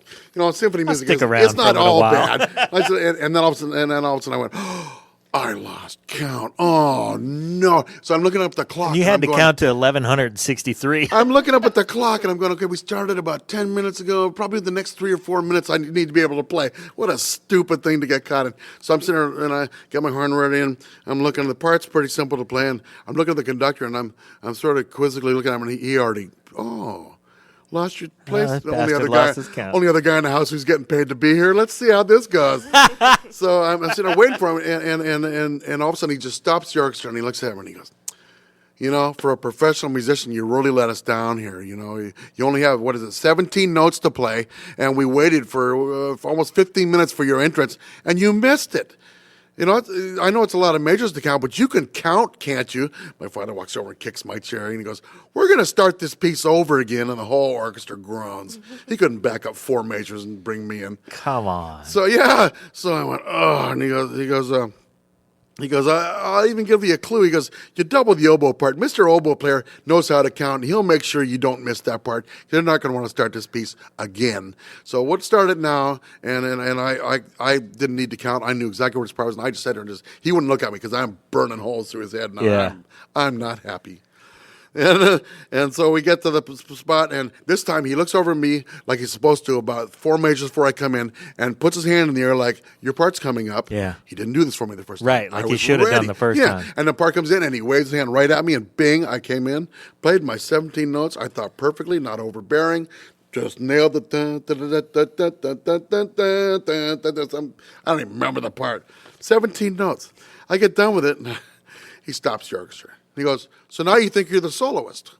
symphony music stick around it's for a not little all while. bad. And then all of a sudden I went, oh, I lost count. Oh, no. So I'm looking up the clock. You and had I'm to going, count to 1,163. I'm looking up at the clock, and I'm going, okay, we started about 10 minutes ago. Probably the next 3 or 4 minutes I need to be able to play. What a stupid thing to get caught in. So I'm sitting there, and I get my horn ready, and I'm looking. The part's pretty simple to play, and I'm looking at the conductor, and I'm sort of quizzically looking at him, and he already, lost your place. that The bastard lost his count. only other guy in the house who's getting paid to be here. Let's see how this goes. So I'm sitting there waiting for him, and all of a sudden he just stops the orchestra and he looks at me and he goes, for a professional musician, you really let us down here. You only have 17 notes to play, and we waited for almost 15 minutes for your entrance, and you missed it. I know it's a lot of measures to count, but you can count, can't you? My father walks over and kicks my chair, and he goes, we're going to start this piece over again, and the whole orchestra groans. He couldn't back up 4 measures and bring me in. Come on. So, yeah. So I went, and he goes, I'll even give you a clue. He goes, you double the oboe part. Mr. Oboe player knows how to count, and he'll make sure you don't miss that part. They're not going to want to start this piece again. So we'll start it now, and I didn't need to count. I knew exactly where his part was, and I just sat there and he wouldn't look at me because I'm burning holes through his head. Now I'm not happy. And so we get to the spot, and this time he looks over at me like he's supposed to about 4 measures before I come in, and puts his hand in the air like, your part's coming up. Yeah. He didn't do this for me the first time. Right, like I he was should have done ready. the first Yeah, time. and the part comes in, and he waves his hand right at me, and bing, I came in, played my 17 notes. I thought perfectly, not overbearing. Just nailed the I don't even remember the part. 17 notes. I get done with it, and he stops the orchestra. He goes, so now you think you're the soloist.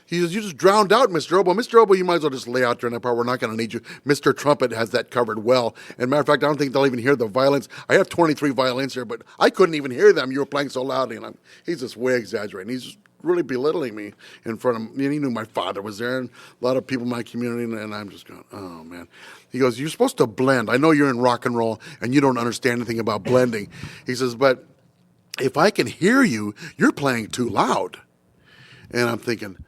He says, you just drowned out, Mr. Oboe. Mr. Oboe, you might as well just lay out during that part. We're not going to need you. Mr. Trumpet has that covered well. And matter of fact, I don't think they'll even hear the violins. I have 23 violins here, but I couldn't even hear them. You were playing so loudly. And he's just way exaggerating. He's just really belittling me in front of me. And he knew my father was there and a lot of people in my community. And I'm just going, oh, man. He goes, you're supposed to blend. I know you're in rock and roll and you don't understand anything about blending. He says, but if I can hear you, you're playing too loud. And I'm thinking,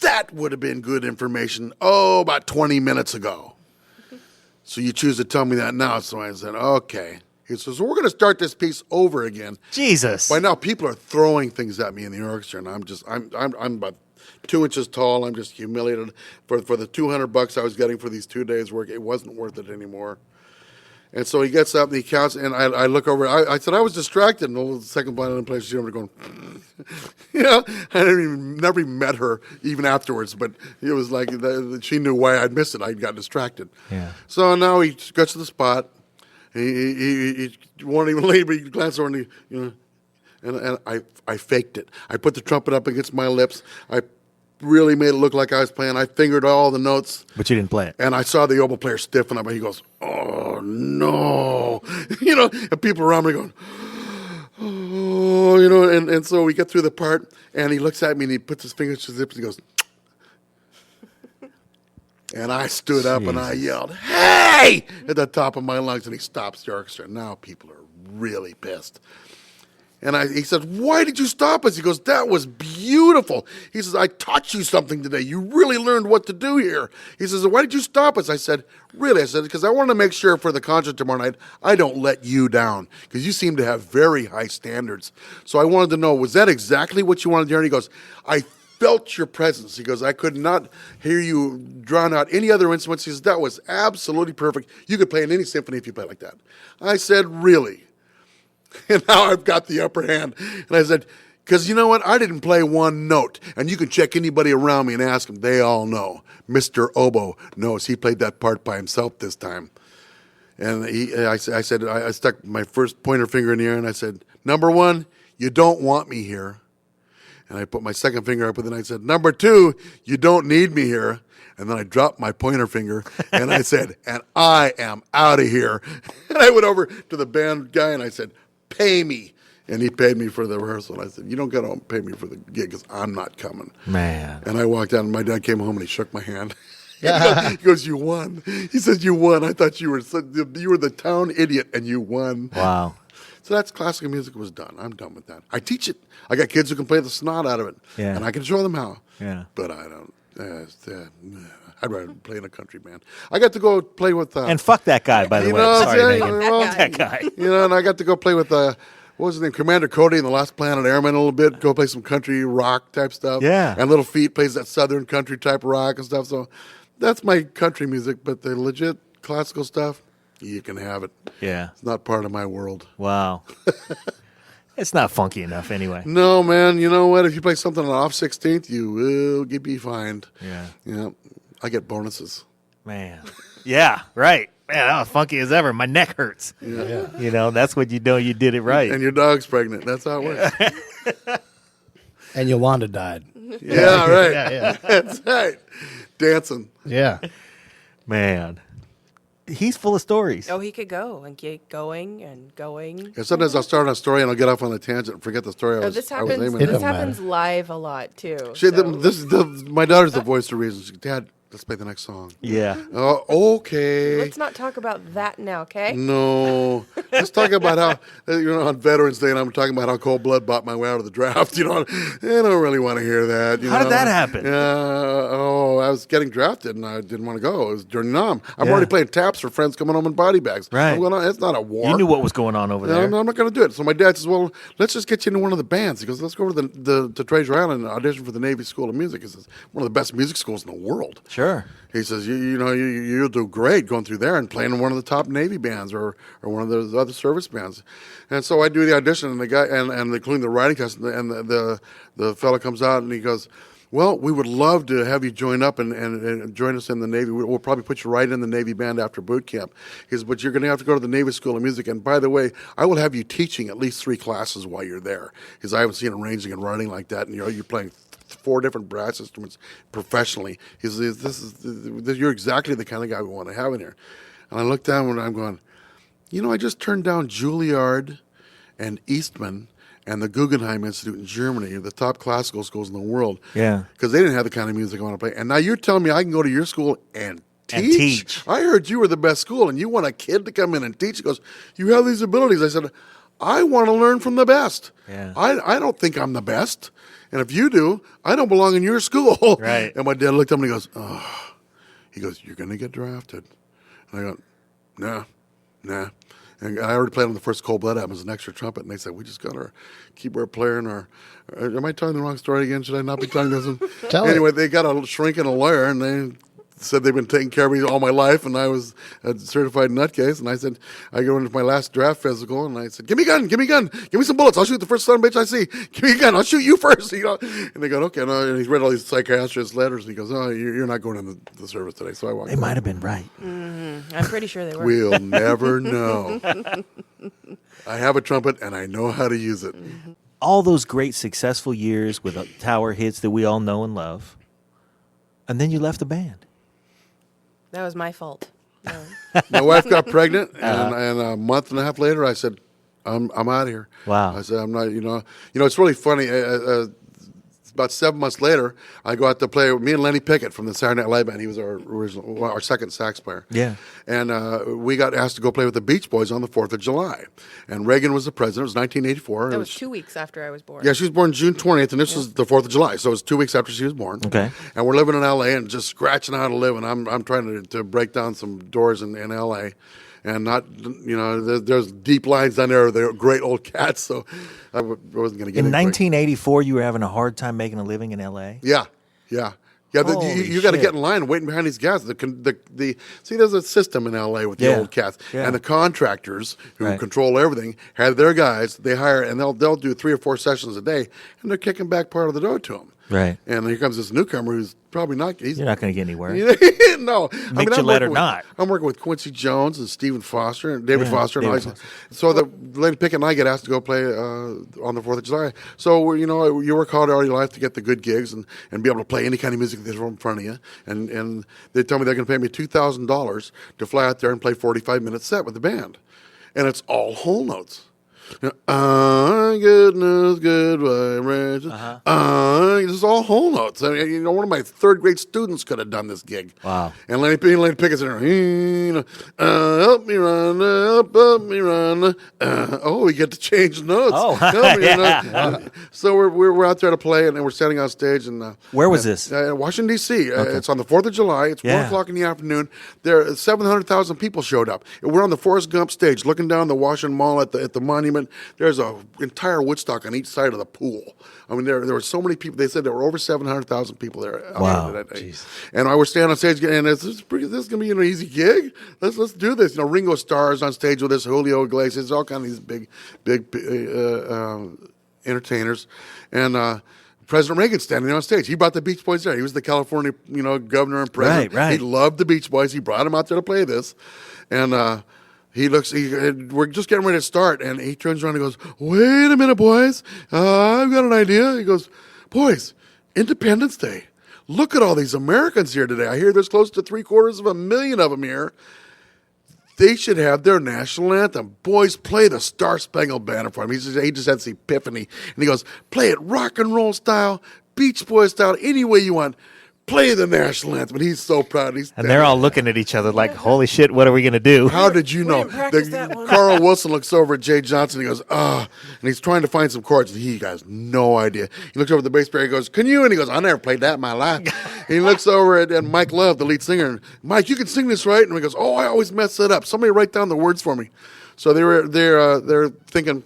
that would have been good information, about 20 minutes ago. So you choose to tell me that now. So I said, okay. He says, we're going to start this piece over again. Jesus. By now, people are throwing things at me in the orchestra, and I'm about 2 inches tall. I'm just humiliated. For the $200 I was getting for these 2 days' work, it wasn't worth it anymore. And so he gets up and he counts, and I look over. I said, I was distracted. And the second blind in place, she's over going, I never even met her even afterwards, but it was like she knew why I'd missed it. I got distracted. Yeah. So now he gets to the spot. He won't even leave, but he glances over and I faked it. I put the trumpet up against my lips. I really made it look like I was playing. I fingered all the notes. But you didn't play it. And I saw the oboe player stiffen up, and he goes, oh, no. And people around me going, oh, and so we get through the part, and he looks at me, and he puts his fingers to his lips, and he goes, and I stood up, and I yelled, hey, at the top of my lungs, and he stops the orchestra. Now people are really pissed. And he said, why did you stop us? He goes, that was beautiful. He says, I taught you something today. You really learned what to do here. He says, why did you stop us? I said, really? I said, because I want to make sure for the concert tomorrow night, I don't let you down, because you seem to have very high standards. So I wanted to know, was that exactly what you wanted to hear? And he goes, I felt your presence. He goes, I could not hear you drown out any other instruments. He says, that was absolutely perfect. You could play in any symphony if you play like that. I said, really? And now I've got the upper hand. And I said, because you know what? I didn't play one note. And you can check anybody around me and ask them. They all know. Mr. Oboe knows he played that part by himself this time. And I said, I stuck my first pointer finger in the air and I said, number one, you don't want me here. And I put my second finger up and then I said, number two, you don't need me here. And then I dropped my pointer finger, and I said, and I am out of here. And I went over to the band guy, and I said, pay me. And he paid me for the rehearsal. And I said, you don't got to pay me for the gig because I'm not coming. Man. And I walked out, and my dad came home, and he shook my hand. He goes, you won. He says, you won. I thought you were the town idiot, and you won. Wow. So that's classical music was done. I'm done with that. I teach it. I got kids who can play the snot out of it. Yeah. And I can show them how. Yeah. But I don't. I'd rather play in a country band. I got to go play with... and fuck that guy, by the way. Sorry, Megan. Fuck that guy. And I got to go play with... what was his name? Commander Cody and the Last Planet Airmen a little bit. Go play some country rock type stuff. Yeah. And Little Feat plays that southern country type rock and stuff. So that's my country music. But the legit classical stuff, you can have it. Yeah. It's not part of my world. Wow. It's not funky enough anyway. No, man. You know what? If you play something on off 16th, you will be fined. Yeah. Yeah. I get bonuses. Man. Yeah, right. Man, that was funky as ever. My neck hurts. Yeah. That's when you know you did it right. And your dog's pregnant. That's how it works. And Yolanda died. Yeah, right. Yeah. That's right. Dancing. Yeah. Man. He's full of stories. Oh, he could go and get going and going. And sometimes I'll start on a story and I'll get off on a tangent and forget the story I was This aiming happens. at. This happens live a lot too. My daughter's the voice of reason. She goes, Dad, let's play the next song. Yeah. Oh, okay. Let's not talk about that now, okay? No. Let's talk about how, on Veterans Day, and I'm talking about how Cold Blood bought my way out of the draft. I don't really want to hear that. How did that happen? I was getting drafted, and I didn't want to go. It was during Nam. I'm already playing taps for friends coming home in body bags. Right. I'm going, it's not a war. You knew what was going on over there. I'm not going to do it. So my dad says, well, let's just get you into one of the bands. He goes, let's go over to Treasure Island and audition for the Navy School of Music. He says, one of the best music schools in the world. Sure. He says, you'll do great going through there and playing in one of the top Navy bands or one of those other service bands. And so I do the audition, and the guy and including the writing test, and the fellow comes out and he goes, well, we would love to have you join up and join us in the Navy. We'll probably put you right in the Navy band after boot camp. He says, but you're going to have to go to the Navy School of Music. And by the way, I will have you teaching at least 3 classes while you're there. Because I haven't seen arranging and writing like that. And you're playing 4 different brass instruments professionally. He says, you're exactly the kind of guy we want to have in here. And I looked down and I'm going, I just turned down Juilliard and Eastman and the Guggenheim Institute in Germany, the top classical schools in the world. Yeah. Because they didn't have the kind of music I want to play. And now you're telling me I can go to your school and teach? I heard you were the best school, and you want a kid to come in and teach. He goes, you have these abilities. I said, I want to learn from the best. Yeah. I don't think I'm the best. And if you do, I don't belong in your school. Right. And my dad looked at me and he goes, oh. He goes, you're going to get drafted. And I go, nah. And I already played on the first Cold Blood album as an extra trumpet, and they said, we just got our keyboard player and our... am I telling the wrong story again? Should I not be telling this one? Anyway, they got a shrink and a lawyer, and they said they've been taking care of me all my life, and I was a certified nutcase. And I said, I go into my last draft physical, and I said, give me a gun, give me some bullets. I'll shoot the first son of a bitch I see. Give me a gun, I'll shoot you first. And they go, okay. And he's read all these psychiatrist letters, and he goes, oh, you're not going in the service today. So I walked. They might have been right. Mm-hmm. I'm pretty sure they were. We'll never know. I have a trumpet, and I know how to use it. Mm-hmm. All those great successful years with tower hits that we all know and love, and then you left the band. That was my fault. No. My wife got pregnant, and a month and a half later, I said, I'm out of here. Wow. I said, I'm not, it's really funny. About 7 months later, I go out to play with me and Lenny Pickett from the Saturday Night Live band. He was our second sax player. Yeah. And we got asked to go play with the Beach Boys on the 4th of July. And Reagan was the president. It was 1984. That was 2 weeks after I was born. Yeah, she was born June 20th, and this was the 4th of July. So it was 2 weeks after she was born. Okay. And we're living in L.A. and just scratching how to live. And I'm trying to break down some doors in L.A. And not, there's deep lines down there. They're great old cats, so I wasn't going to get In anybody. 1984, you were having a hard time making a living in L.A.? Yeah. You got to get in line waiting behind these guys. See, there's a system in L.A. with the old cats, and the contractors who control everything have their guys. They hire, and they'll do 3 or 4 sessions a day, and they're kicking back part of the dough to them. Right. And here comes this newcomer who's probably not. You're not going to get anywhere. No. Mic Gillette or not. I'm working with Quincy Jones and Stephen Foster and David Foster. So the Lenny Pickett and I get asked to go play on the 4th of July. So, you work hard all your life to get the good gigs and be able to play any kind of music that's in front of you. And they tell me they're going to pay me $2,000 to fly out there and play 45-minute set with the band. And it's all whole notes. Goodness, good vibrations. This is all whole notes. I mean, one of my 3rd grade students could have done this gig. Wow. And Lenny Pickett's in there. Help me run, help me run. We get to change notes. Oh, Help me run. So we're out there to play, and we're standing on stage. And where was this? Washington, D.C. It's on the 4th of July. It's 1 o'clock in the afternoon. There 700,000 people showed up. We're on the Forrest Gump stage looking down the Washington Mall at the monument. There's an entire Woodstock on each side of the pool. I mean, there were so many people. They said there were over 700,000 people there. Wow. And I was standing on stage, and this is going to be an easy gig. Let's do this. Ringo Starr's on stage with us, Julio Iglesias, all kind of these big entertainers. And President Reagan standing there on stage. He brought the Beach Boys there. He was the California, governor and president. Right. He loved the Beach Boys. He brought them out there to play this. And we're just getting ready to start, and he turns around and goes, wait a minute, boys. I've got an idea. He goes, boys, Independence Day. Look at all these Americans here today. I hear there's close to 750,000 of them here. They should have their national anthem. Boys, play the Star Spangled Banner for him. He just had this epiphany, and he goes, play it rock and roll style, Beach Boys style, any way you want. Play the national anthem. And he's so proud. And they're all looking at each other like, holy shit, what are we going to do? How did you know? Carl Wilson looks over at Jay Johnson. He goes, and he's trying to find some chords. He has no idea. He looks over at the bass player. He goes, can you? And he goes, I never played that in my life. He looks over at Mike Love, the lead singer. Mike, you can sing this, right? And he goes, I always mess it up. Somebody write down the words for me. So they're thinking,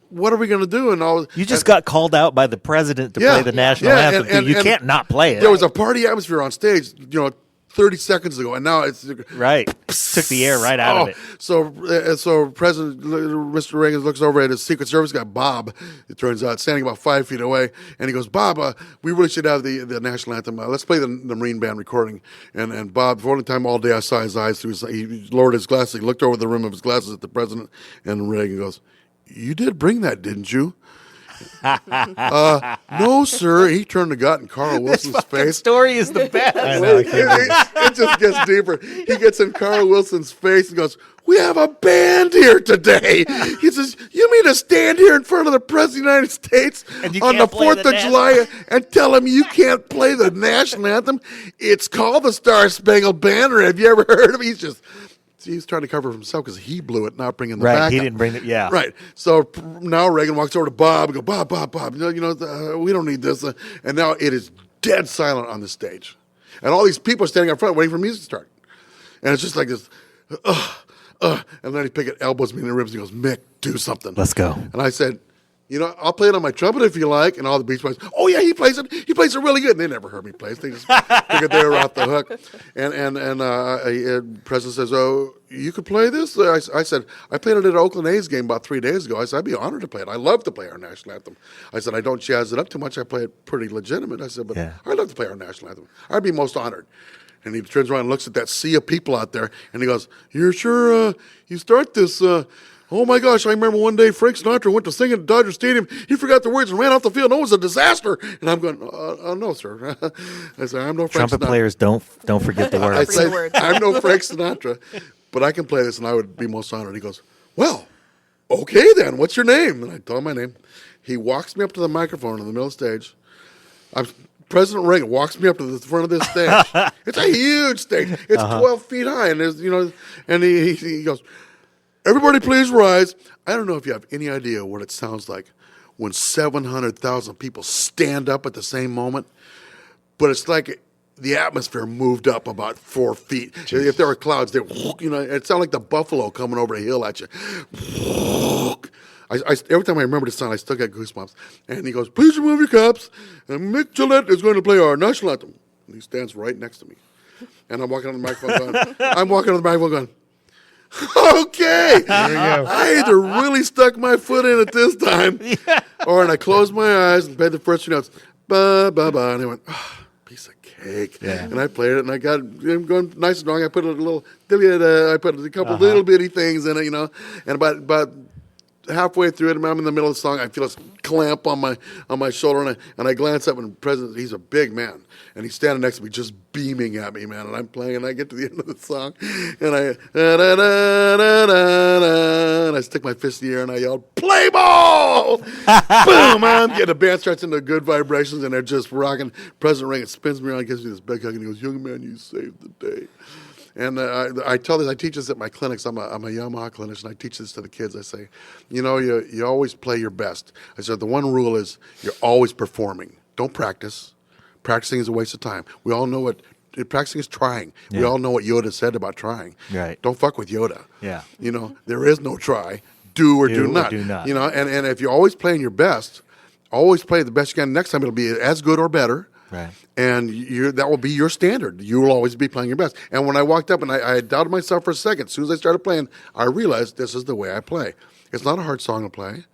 what are we going to do? And you just got called out by the president to play the national anthem. And you can't not play it. There was a party atmosphere on stage, 30 seconds ago, and now it's right. Took the air right out of it. So President Mr. Reagan looks over at his Secret Service guy Bob. It turns out standing about 5 feet away, and he goes, "Bob, we really should have the national anthem. Let's play the Marine Band recording." And Bob, for the only time all day I saw his eyes through. He lowered his glasses. He looked over the rim of his glasses at the president, and Reagan goes, "You did bring that, didn't you?" No, sir. He turned to God in Carl Wilson's face. Story is the best. I know, I can't It just gets deeper. He gets in Carl Wilson's face and goes, "We have a band here today." He says, "You mean to stand here in front of the President of the United States And you on the can't play 4th the of national-" July and tell him you can't play the national anthem? It's called the Star Spangled Banner. Have you ever heard of it?" He's trying to cover for himself because he blew it, not bringing the Right, backup. he didn't bring it, yeah. Right. So now Reagan walks over to Bob and goes, Bob, we don't need this. And now it is dead silent on the stage. And all these people are standing up front waiting for music to start. And it's just like this, and then he elbows me in the ribs and he goes, "Mick, do something. Let's go." And I said, I'll play it on my trumpet if you like. And all the Beach Boys, "Oh yeah, he plays it. He plays it really good." And they never heard me play it. They just figured they were off the hook. And President says, "Oh, you could play this?" I said, "I played it at an Oakland A's game about 3 days ago." I said, "I'd be honored to play it. I love to play our national anthem." I said, "I don't jazz it up too much. I play it pretty legitimate." I said, "But Yeah. I'd love to play our national anthem. I'd be most honored." And he turns around and looks at that sea of people out there, and he goes, "You're sure you start this? Oh my gosh, I remember one day Frank Sinatra went to sing at Dodger Stadium. He forgot the words and ran off the field. And it was a disaster." And I'm going, "No, sir." I said, "I'm no Frank Trumpet Sinatra." players don't forget the I words. said, words. "I'm no Frank Sinatra, but I can play this and I would be most honored." He goes, "Well, okay then, what's your name?" And I told him my name. He walks me up to the microphone in the middle of the stage. President Reagan walks me up to the front of this stage. It's a huge stage. It's 12 feet high. And there's, and he goes, "Everybody please rise." I don't know if you have any idea what it sounds like when 700,000 people stand up at the same moment, but it's like the atmosphere moved up about 4 feet. Jeez. If there were clouds, it sounded like the buffalo coming over a hill at you. Every time I remember the sound, I still get goosebumps. And he goes, "Please remove your caps, and Mic Gillette is going to play our national anthem." And he stands right next to me. And I'm walking on the microphone going, "Okay, I either really stuck my foot in it this time, or I closed my eyes and played the first few notes, ba ba ba," and I went, "Piece of cake." Yeah. And I played it, and I got it going nice and strong. I put I put a couple little bitty things in it, and about halfway through it, I'm in the middle of the song. I feel this clamp on my shoulder, and I glance up, and President, he's a big man, and he's standing next to me, just beaming at me, man. And I'm playing, and I get to the end of the song, and I stick my fist in the air, and I yell, "Play ball!" Boom! The band starts into good vibrations, and they're just rocking. President Reagan spins me around, gives me this big hug, and he goes, "Young man, you saved the day." And I teach this at my clinics. I'm a Yamaha clinician. I teach this to the kids. I say, you always play your best. I said, the one rule is you're always performing. Don't practice. Practicing is a waste of time. We all know practicing is trying. Yeah. We all know what Yoda said about trying. Right. Don't fuck with Yoda. Yeah. There is no try. Do or do not. And if you're always playing your best, always play the best you can. Next time it'll be as good or better. Right. And that will be your standard. You will always be playing your best. And when I walked up, and I doubted myself for a second, as soon as I started playing, I realized this is the way I play. It's not a hard song to play.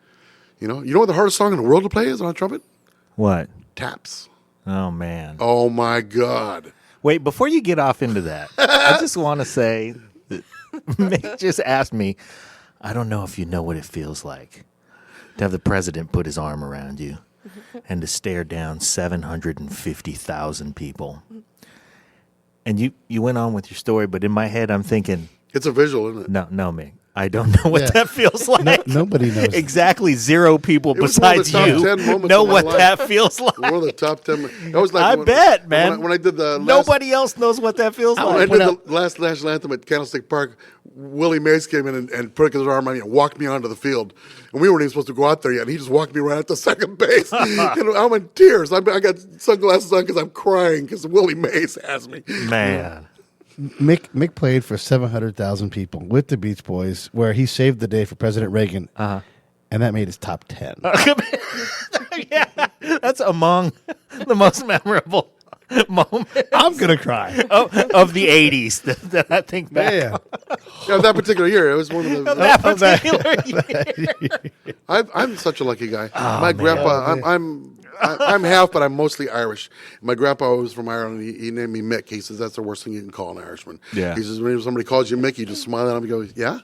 You know what the hardest song in the world to play is on a trumpet? What? Taps. Oh, man. Oh, my God. Wait, before you get off into that, I just want to say that Mick just asked me, "I don't know if you know what it feels like to have the president put his arm around you and to stare down 750,000 people." And you went on with your story, but in my head, I'm thinking, it's a visual, isn't it? No, Mick. I don't know what that feels like. Nobody knows. Exactly 0 people It was one of besides the top you 10 moments know of my what life. that feels like. One of the top 10. That was like I bet, man. When I did the Nobody else knows what that feels when I like. did the last national anthem at Candlestick Park, Willie Mays came in and put his arm on me and walked me onto the field. And we weren't even supposed to go out there yet. And he just walked me right at the second base. And I'm in tears. I got sunglasses on because I'm crying because Willie Mays has me. Man. Mick played for 700,000 people with the Beach Boys, where he saved the day for President Reagan, and that made his top 10. Yeah, that's among the most memorable moments. I'm gonna cry. of the 80s that I think back. Yeah. Yeah, that particular year, it was one of the. That particular year. I'm such a lucky guy. My grandpa, I'm half, but I'm mostly Irish. My grandpa was from Ireland. He named me Mick. He says that's the worst thing you can call an Irishman. Yeah. He says when somebody calls you Mick, you just smile at him and go, "Yeah."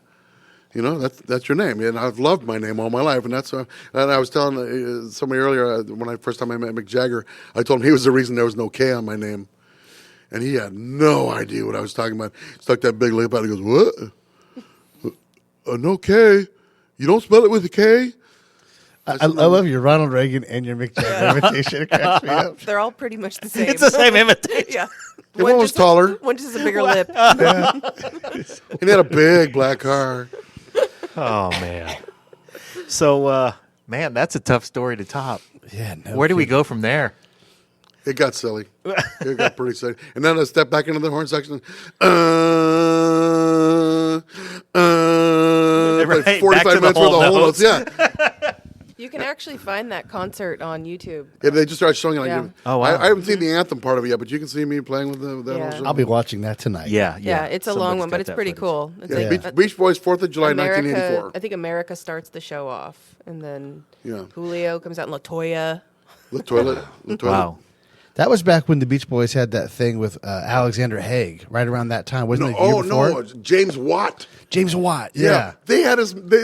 You know, that's your name. And I've loved my name all my life. And and I was telling somebody earlier, when first time I met Mick Jagger, I told him he was the reason there was no K on my name. And he had no idea what I was talking about. He stuck that big lip out. He goes, what? No K? You don't spell it with a K? I love your Ronald Reagan and your Mick Jagger imitation. It cracks me up. They're all pretty much the same. It's the same imitation. Yeah. One was taller. One just has a bigger lip. And he had a big black car. Oh, man. So, man, that's a tough story to top. Yeah. No Where do we kidding. go from there? It got silly. It got pretty silly. And then I stepped back into the horn section. Right, like 45 back to the minutes worth whole of whole notes. notes. Yeah. You can actually find that concert on YouTube. Yeah, they just started showing it. Yeah. Oh, wow. I haven't seen the anthem part of it yet, but you can see me playing with that Yeah. whole show. I'll be watching that tonight. Yeah. Yeah, it's a long one, but it's pretty cool. It's Yeah, like Beach Boys, 4th of July, America, 1984. I think America starts the show off, and then Yeah. Julio comes out in LaToya. The toilet. Wow. That was back when the Beach Boys had that thing with Alexander Haig, right around that time, wasn't it? The year before? No, James Watt. James Watt. Yeah. They had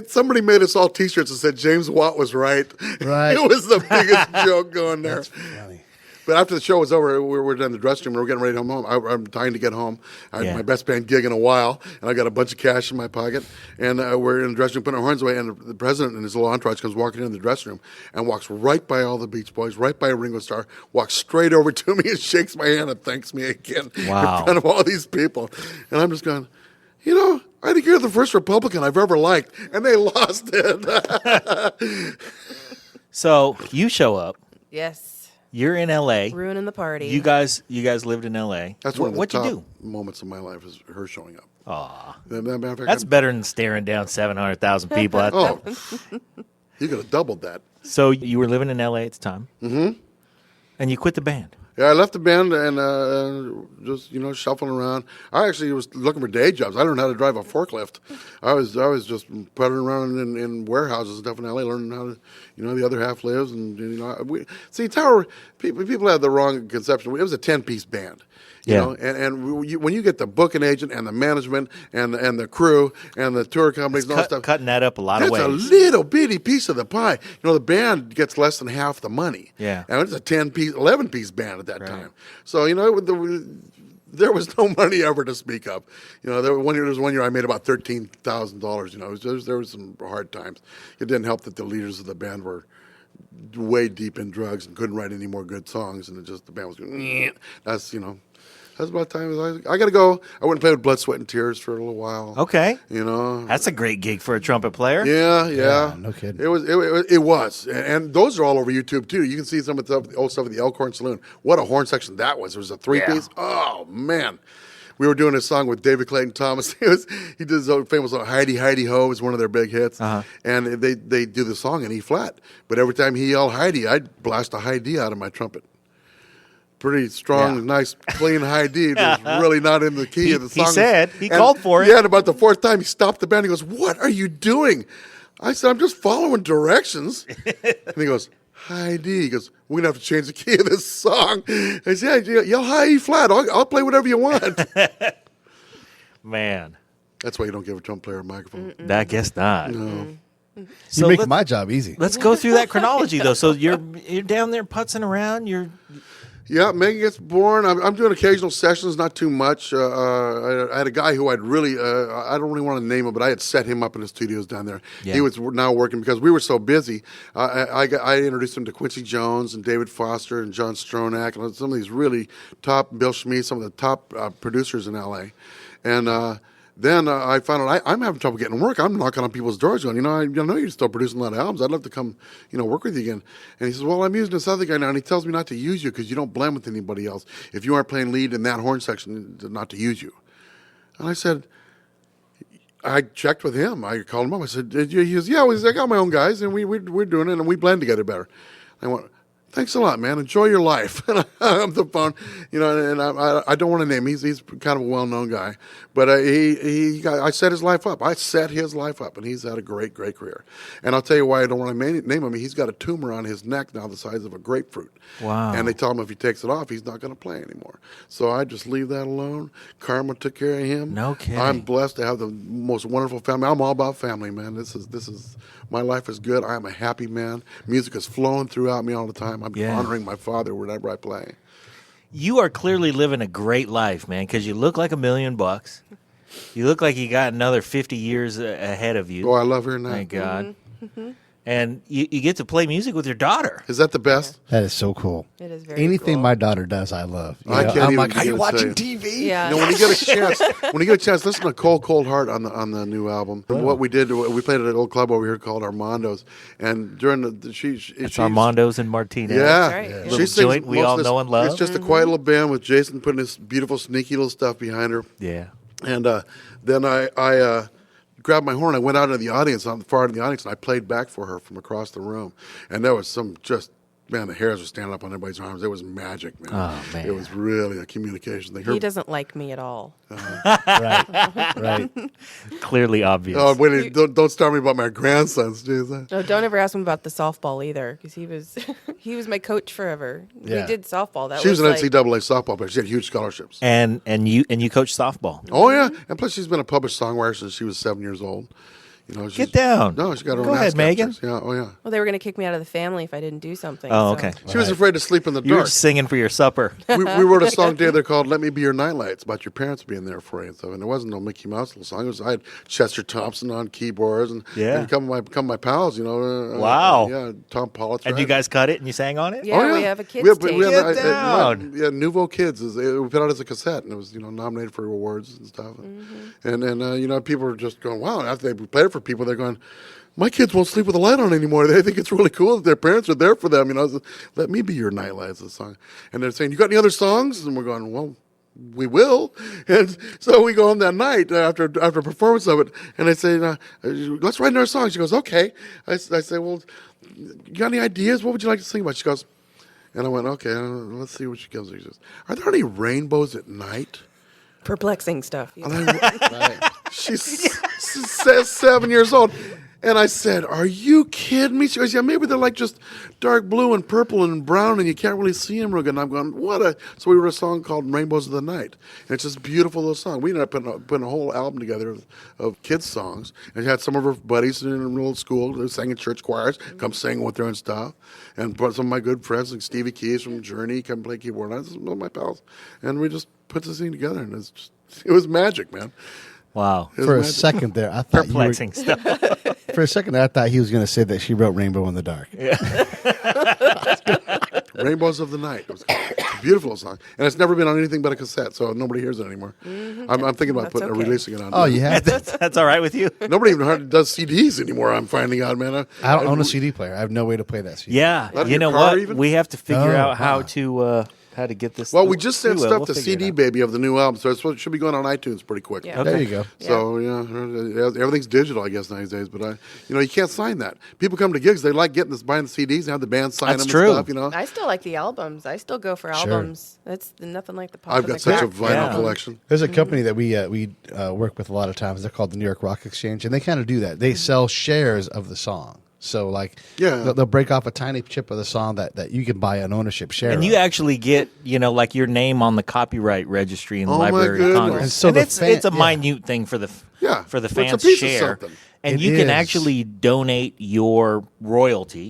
somebody made us all T-shirts that said James Watt was right. Right. It was the biggest joke going there. That's funny. But after the show was over, we were in the dressing room. We were getting ready to come home. I'm dying to get home. I had my best band gig in a while, and I got a bunch of cash in my pocket. And we're in the dressing room putting our horns away, and the president and his little entourage comes walking into the dressing room and walks right by all the Beach Boys, right by Ringo Starr, walks straight over to me and shakes my hand and thanks me again Wow. in front of all these people. And I'm just going, you know, I think you're the first Republican I've ever liked, and they lost it. So you show up. Yes. You're in L.A. Ruining the party. You guys lived in L.A. That's one of the What'd top you do? moments of my life is her showing up. Aw. Matter of fact, That's better than staring down 700,000 people. Oh, you could have doubled that. So you were living in L.A. at the time. Mm-hmm. And you quit the band. Yeah, I left the band and just shuffling around. I actually was looking for day jobs. I learned how to drive a forklift. I was just puttering around in warehouses and stuff in LA, learning how to, the other half lives. And Tower people have the wrong conception. It was a 10-piece band. You know, when you get the booking agent and the management and the crew and the tour companies and all that stuff, Cutting that up a lot of ways. that's a little bitty piece of the pie. The band gets less than half the money. Yeah. And it's a 10-piece, 11-piece band at that time. So, there was no money ever to speak of. There was one year I made about $13,000. There was some hard times. It didn't help that the leaders of the band were way deep in drugs and couldn't write any more good songs, and the band was going, that's about time. I got to go. I went and played with Blood, Sweat, and Tears for a little while. Okay. That's That's a great gig for a trumpet player. Yeah. No kidding. It was, and those are all over YouTube too. You can see some of the old stuff at the Elkhorn Saloon. What a horn section that was! It was a 3-piece. Oh man, we were doing a song with David Clayton Thomas. He did his own famous song, "Heidi Heidi Ho" was one of their big hits, and they do the song in E flat. But every time he yelled Heidi, I'd blast a high D out of my trumpet. Pretty strong, nice, clean high D. Just really not in the key of the song. He called for it. Yeah, and about the fourth time, he stopped the band. He goes, "What are you doing?" I said, "I'm just following directions." And he goes, "High D." He goes, "We're going to have to change the key of this song." I said, "Yeah, yell high E flat. I'll play whatever you want." Man. That's why you don't give a drum player a microphone. I guess not. No. So You're making my job easy. let's go through that chronology, though. So you're down there putzing around. Yeah, Megan gets born. I'm doing occasional sessions, not too much. I had a guy who I don't really want to name him, but I had set him up in the studios down there. Yeah. He was now working because we were so busy. I introduced him to Quincy Jones and David Foster and John Stronach and some of these really top, Bill Schmee, some of the top producers in L.A. And then I found out I'm having trouble getting work. I'm knocking on people's doors going, I know you're still producing a lot of albums. I'd love to come, work with you again. And he says, well, I'm using this other guy now. And he tells me not to use you because you don't blend with anybody else. If you aren't playing lead in that horn section, not to use you. And I said, I checked with him. I called him up. I said, he goes, yeah, I got my own guys, and we're doing it, and we blend together better. I went, thanks a lot, man. Enjoy your life. And I hung up the phone, and I don't want to name him. He's kind of a well-known guy. But I set his life up. I set his life up, and he's had a great, great career. And I'll tell you why I don't want to name him. He's got a tumor on his neck now the size of a grapefruit. Wow. And they tell him if he takes it off, he's not going to play anymore. So I just leave that alone. Karma took care of him. No kidding. I'm blessed to have the most wonderful family. I'm all about family, man. This is my life is good. I am a happy man. Music is flowing throughout me all the time. I'm honoring my father whenever I play. You are clearly living a great life, man, because you look like $1 million. You look like you got another 50 years ahead of you. Oh, I love hearing that. Thank God. And you get to play music with your daughter. Is that the best? That is so cool. It is very Anything cool. my daughter does, I love. I can't I'm even like, are begin you to watching say. TV? Yeah. When you get a chance, listen to Cold Heart on the new album. And what we did, we played at an old club over here called Armando's, and during it's Armando's and Martinez. Yeah, That's right, yeah. She Little sings joint we most all of this- know and love. It's just a quiet little band with Jason putting his beautiful, sneaky little stuff behind her. Yeah. And then I grabbed my horn. I went out into the audience, on the far end of the audience, and I played back for her from across the room. And there was the hairs were standing up on everybody's arms. It was magic, man. Oh, man. It was really a communication thing. He doesn't like me at all. Right. Clearly obvious. Oh, wait, don't start me about my grandsons, jeez. No, don't ever ask him about the softball either, because he was my coach forever. Yeah. We did softball. That She was an like, NCAA softball player. She had huge scholarships. And you coach softball. Oh, yeah. And plus, she's been a published songwriter since she was 7 years old. Get down. No, she got her Go own ahead, ASCAP Megan. checks. Yeah, oh, yeah. Well, they were going to kick me out of the family if I didn't do something. Oh, so- okay. She was afraid to sleep in the You were dark. singing for your supper. we wrote a song together called "Let Me Be Your Nightlight." It's about your parents being there for you and stuff. And it wasn't no Mickey Mouse little song. I had Chester Thompson on keyboards and become my pals. Wow. Yeah, Tom Pollitt. And you guys cut it and you sang on it? Yeah, we have a kids' tape. Get down. Yeah, Nouveau Kids. We put it out as a cassette, and it was nominated for awards and stuff. And people were just going, wow. After they played it for people, they're going, my kids won't sleep with the light on anymore. They think it's really cool that their parents are there for them. Let me be your nightlight is the song. And they're saying, you got any other songs? And we're going, well, we will. And so we go home that night after a performance of it, and I say, let's write another song. She goes, okay. I say, well, you got any ideas? What would you like to sing about? She goes, and I went, okay, let's see what she comes. She says, are there any rainbows at night? Perplexing stuff. Yeah. And she's 7 years old. And I said, are you kidding me? She goes, yeah, maybe they're like just dark blue and purple and brown and you can't really see them real good. And I'm going, So we wrote a song called Rainbows of the Night. And it's just a beautiful little song. We ended up putting a whole album together of kids' songs. And had some of her buddies in middle school who sang in church choirs, come sing with her and stuff. And some of my good friends, like Stevie Keys from Journey, come play keyboard. And I just my pals. And we just put this thing together. And it was magic, man. Wow. For a second there, I thought Perplexing stuff. For a second, I thought he was going to say that she wrote "Rainbow in the Dark." Rainbows of the Night. It's a beautiful song, and it's never been on anything but a cassette, so nobody hears it anymore. I'm thinking about That's okay. releasing it on. Oh, you have? That's all right with you? Nobody even hardly does CDs anymore. I'm finding out, man. I don't own a CD player. I have no way to play that CD. Yeah. Not in You your know car what? even? We have to figure Oh, out how wow. to get this. Well, we just sent will. stuff We'll to figure it CD out. Baby of the new album, so it should be going on iTunes pretty quick. Yeah. There you go. So everything's digital, I guess nowadays. But you can't sign that. People come to gigs, they like getting this, buying the CDs, and have the band sign That's them true. and stuff. I still like the albums. I still go for albums. That's nothing like the pop. I've and got the such a crack. vinyl Yeah. collection. There's a company that we work with a lot of times. They're called the New York Rock Exchange, and they kind of do that. They sell shares of the song. So, they'll break off a tiny chip of the song that you can buy an ownership share. And of. you actually get, like your name on the copyright registry in the Oh, my Library of goodness. Congress. And so And the it's fan- a minute thing for the But it's a fans piece of share. something. And It you can is. actually donate your royalty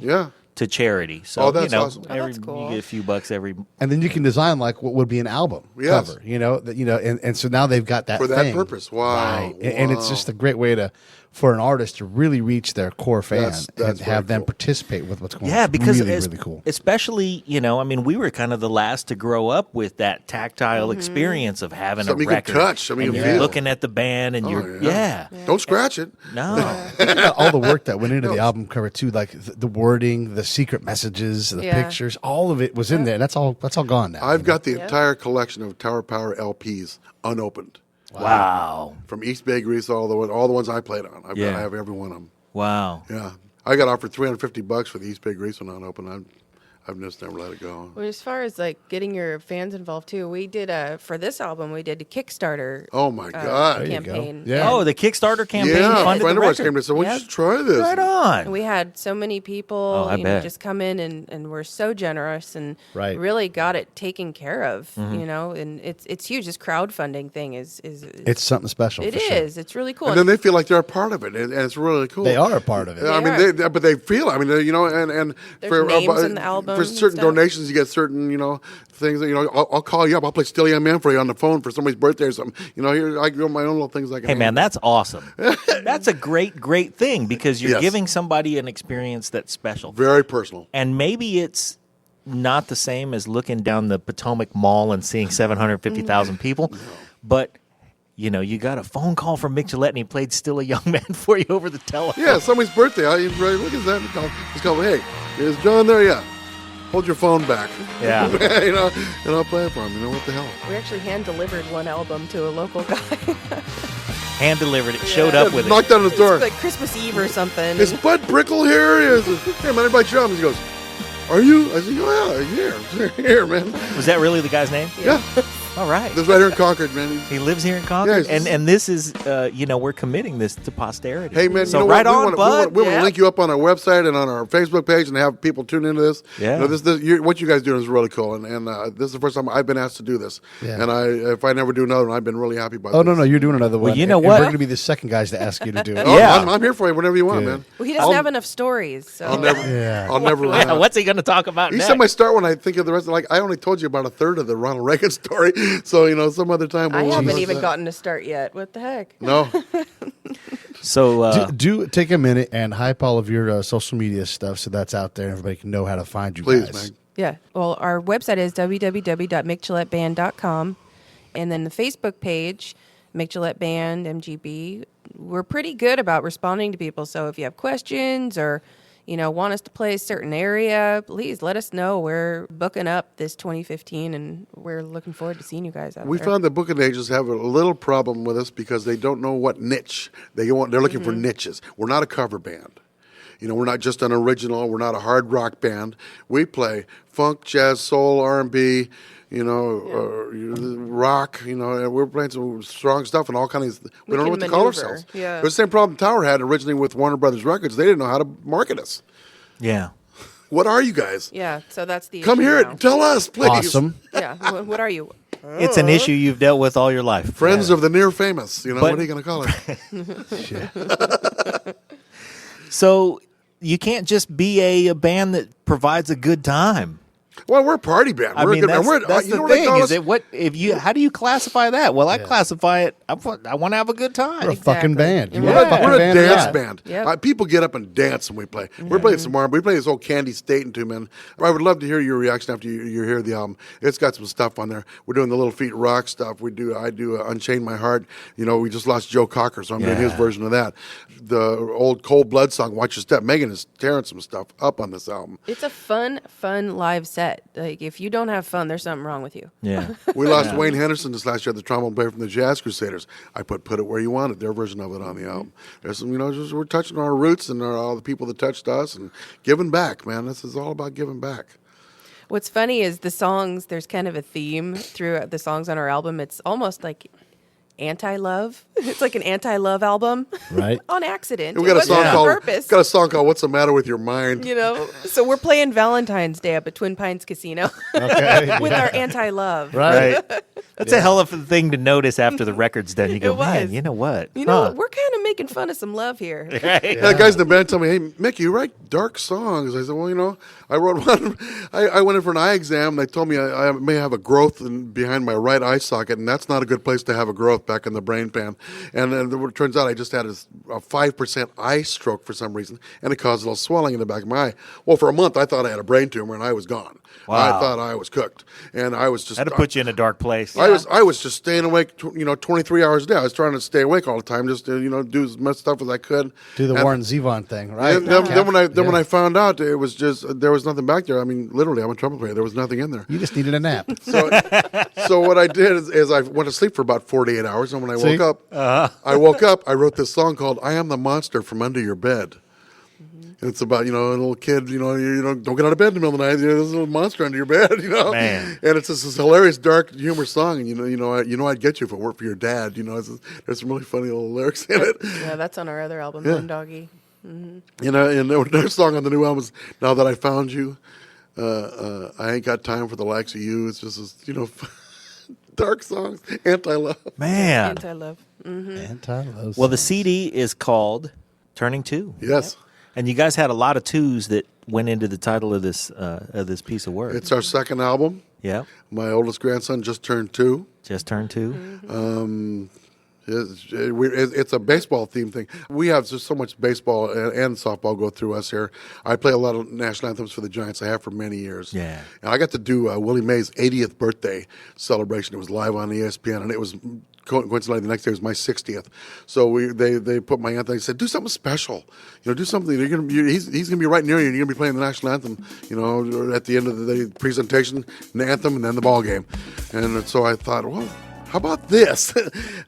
to charity. So Oh, that's awesome. Oh, that's cool. you get a few bucks every. And then you can design like what would be an album Yes. cover, and so now they've got that For that thing. purpose. Wow. Right. And it's just a great way for an artist to really reach their core fan That's and have very them cool. participate with what's going on. Yeah, It's because really, really cool. especially, we were kind of the last to grow up with that tactile experience of having Something a you can record. touch, something and you you're feel. looking at the band and you're, yeah. Don't scratch it. No. Think about all the work that went into the album cover too, like the wording, the secret messages, the Yeah. pictures, all of it was in there. That's all gone now. I've got the entire collection of Tower Power LPs unopened. Wow. From East Bay Grease, all the ones I played on. I have every one of them. Wow. Yeah. I got offered $350 for the East Bay Grease one unopened. I've just never let it go. Well, as far as like getting your fans involved too, we did for this album we did a Kickstarter. Oh my God! There you go. campaign. Yeah. Oh, the Kickstarter campaign Yeah, a funded friend the of ours record. came to say, "Well, you Yep. should try this." Right on. And we had so many people, I bet. just come in and were so generous and Right. really got it taken care of, and it's huge. This crowdfunding thing is It's something special. it for sure. is. It's really cool. And then they feel like they're a part of it, and it's really cool. They are a part of it. I mean, but they feel. I mean, and There's for names in the album for and certain stuff. donations, you get certain things that I'll call you up. I'll play Still Young Man for you on the phone for somebody's birthday or something. Here I go my own little things. I can. Hey, man, that's awesome. That's a great thing because you're Yes. giving somebody an experience that's special. very personal. And maybe it's not the same as looking down the Potomac Mall and seeing 750,000 people, but you got a phone call from Mic Gillette and he played Still a Young Man for you over the telephone. Yeah, somebody's birthday. Look at that. He's called. Hey, is John there? Yeah. Hold your phone back. Yeah. and I'll play it for him. What the hell? we actually hand delivered one album to a local guy. Hand delivered it, showed up with it. Knocked on his door. It's like Christmas Eve or something. Is Bud Brickle here? Hey, man, invite you out. And he goes, are you? I said, oh, yeah, here, man. Was that really the guy's name? Yeah. All right. This right here in Concord, man. He lives here in Concord, Yes. and this is, we're committing this to posterity. Hey, man, so you know right what? on, bud. We want to Yeah. link you up on our website and on our Facebook page and have people tune into this. Yeah. What you guys doing is really cool, and this is the first time I've been asked to do this. Yeah. And if I never do another one, I've been really happy about Oh, this. no, you're doing another one. you know and what? We're going to be the second guys to ask you to do it. Oh, Yeah. I'm here for you whenever you want, Good. man. well, he doesn't have enough stories, so I'll never. Yeah. I'll never. Yeah, what's he going to talk about Each next? time I start one, I think of the rest. Like I only told you about a third of the Ronald Reagan story, so some other time. I we'll haven't watch even that. gotten to start yet. What the heck? No, So, Do take a minute and hype all of your social media stuff so that's out there and everybody can know how to find you please, guys. man. Yeah. Well, our website is www.micgilletteband.com. And then the Facebook page, Mic Gillette Band, MGB. We're pretty good about responding to people. So if you have questions or, want us to play a certain area, please let us know. We're booking up this 2015, and we're looking forward to seeing you guys out We there. found that booking agents have a little problem with us because they don't know what niche they want. They're looking for niches. We're not a cover band. We're not just an original. We're not a hard rock band. We play funk, jazz, soul, R&B, rock. We're playing some strong stuff and all kinds of. We don't know can what to call maneuver, ourselves. yeah. It was the same problem Tower had originally with Warner Brothers Records. They didn't know how to market us. yeah. What are you guys? Yeah, so that's the Come issue here now. and tell us, please. Awesome. Yeah, what are you? It's an issue you've dealt with all your life. Friends of the near famous. But- What are you going to call it? So you can't just be a band that provides a good time. Well, we're a party band. I We're mean, a good band. that's You know the what they thing. call Is us? it what if you? How do you classify that? Well, I classify it. I want to have a good time. We're a fucking band. You Yeah. want a fucking We're a band or dance not? band. Yep. People get up and dance when we play. We're playing some more. We play this old Candy State and two men. I would love to hear your reaction after you hear the album. It's got some stuff on there. We're doing the Little Feet Rock stuff. I do Unchain My Heart. We just lost Joe Cocker, so I'm doing his Yeah. version of that. The old Cold Blood song, Watch Your Step. Megan is tearing some stuff up on this album. It's a fun live set. Like, if you don't have fun, there's something wrong with you. Yeah. We lost Wayne Henderson this last year, the trombone player from the Jazz Crusaders. I put It Where You Want It, their version of it on the album. There's some, just, we're touching our roots and all the people that touched us and giving back, man. This is all about giving back. What's funny is the songs, there's kind of a theme through the songs on our album. It's almost like anti-love. It's like an anti-love album. Right. On accident. We It got a wasn't song on called purpose. What's the Matter with Your Mind? So we're playing Valentine's Day up at Twin Pines Casino Okay. with our anti-love. Right. That's a hell of a thing to notice after the record's done. You go, It was. man, you know what? We're kind of making fun of some love here. Right. Yeah, guys in the band tell me, hey, Mick, you write dark songs. I said, well, I wrote one. I went in for an eye exam. They told me I may have a growth behind my right eye socket, and that's not a good place to have a growth back in the brain pan. And then it turns out I just had a 5% eye stroke for some reason, and it caused a little swelling in the back of my eye. Well, for a month, I thought I had a brain tumor, and I was gone. Wow. I thought I was cooked, and I was just. That'd put you in a dark place. I was just staying awake, 23 hours a day. I was trying to stay awake all the time, just to, do as much stuff as I could. Do the And- Warren Zevon thing, right? and then when I found out, it was just there was nothing back there. I mean, literally, I'm a trumpet player. There was nothing in there. You just needed a nap. So what I did is I went to sleep for about 48 hours, and when I See? woke up, I wrote this song called "I Am the Monster from Under Your Bed." And it's about, a little kid, don't get out of bed in the middle of the night. There's a little monster under your bed, Man. And it's just this hilarious, dark humor song. And I'd get you if it weren't for your dad. There's some really funny little lyrics in it. Yeah, that's on our other album, Yeah. Moon Doggy. And another song on the new album is Now That I Found You. I ain't got time for the likes of you. It's just this, dark songs, anti-love. Man. Anti-love. Anti-love. Well, the CD is called Turning 2. Yes. And you guys had a lot of twos that went into the title of this piece of work. It's our second album. Yeah. My oldest grandson just turned 2. Just turned 2. It's a baseball theme thing. We have just so much baseball and softball go through us here. I play a lot of national anthems for the Giants. I have for many years. Yeah. And I got to do Willie Mays' 80th birthday celebration. It was live on ESPN, and it was coincidentally the next day was my 60th. So they put my anthem. They said, do something special. Do something. He's gonna be right near you, and you're gonna be playing the national anthem. At the end of the presentation, the anthem, and then the ball game. And so I thought, well, how about this?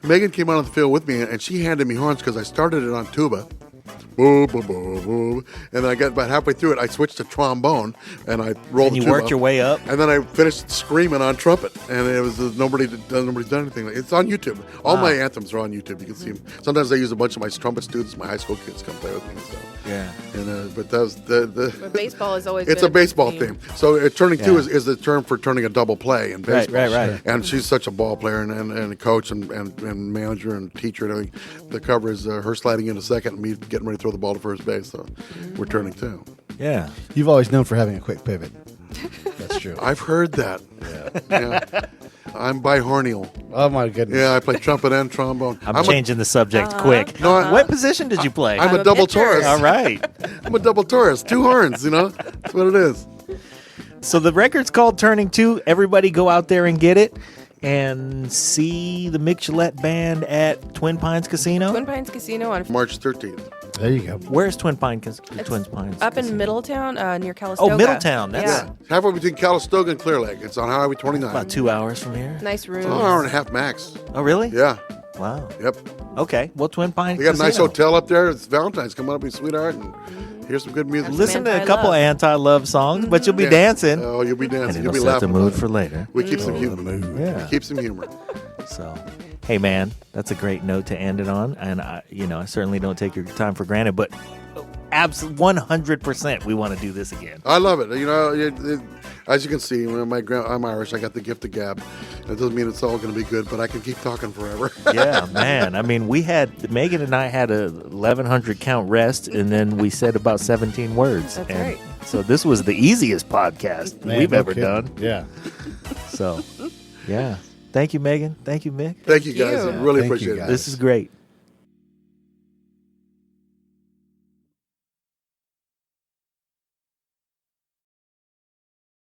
Megan came out on the field with me, and she handed me horns because I started it on tuba. Boo, boo, boo, boo. And then I got about halfway through it, I switched to trombone, and I rolled And you the tuba worked your way up? And then I finished screaming on trumpet, and it was nobody's done anything. It's on YouTube. All my anthems are on YouTube. You can see them. Sometimes I use a bunch of my trumpet students, my high school kids come play with me. So. Yeah. And but that was But baseball has always it's been a baseball theme. theme. So turning two Yeah. is the term for turning a double play in Right, baseball. right. And she's such a ball player and a coach and manager and teacher and everything. The cover is her sliding into second and me getting ready to throw the ball to first base. So we're turning 2. Yeah. You've always known for having a quick pivot. That's true. I've heard that. Yeah. I'm bihornial. Oh my goodness. Yeah, I play trumpet and trombone. I'm changing the subject quick. No, What position did you play? I'm I'm a a double pitcher. Taurus. All right. I'm a double Taurus. 2 horns, That's what it is. So the record's called Turning 2. Everybody go out there and get it and see the Mic Gillette Band at Twin Pines Casino. Twin Pines Casino on March 13th. There you go. Where's Twin Pines? Twin Pines. up in Middletown, near Calistoga. Oh, Middletown. That's yeah. Halfway between Calistoga and Clear Lake. It's on Highway 29. about 2 hours from here. Nice room. An hour and a half max. Oh, really? Yeah. Wow. Yep. Okay. Well, Twin Pines They got a nice Casino. hotel up there. It's Valentine's. Come on up, you sweetheart, and hear some good music. Some Listen to a couple of anti-love. anti-love songs, but you'll be Yeah. dancing. Oh, you'll be And dancing. it'll You'll be set the laughing. mood about it. for later. We keep some humor. Yeah. We keep some humor. So, hey man, that's a great note to end it on, and I certainly don't take your time for granted, but 100% we want to do this again. I love it. As you can see, I'm Irish. I got the gift of gab. That doesn't mean it's all going to be good, but I can keep talking forever. Yeah, man. I mean, Megan and I had a 1,100 count rest, and then we said about 17 words. That's and right. So this was the easiest podcast Man, we've no ever kidding. done. Yeah. So, yeah. Thank you, Megan. Thank you, Mick. Thank you guys. you. I really Thank you, appreciate it. guys. This is great.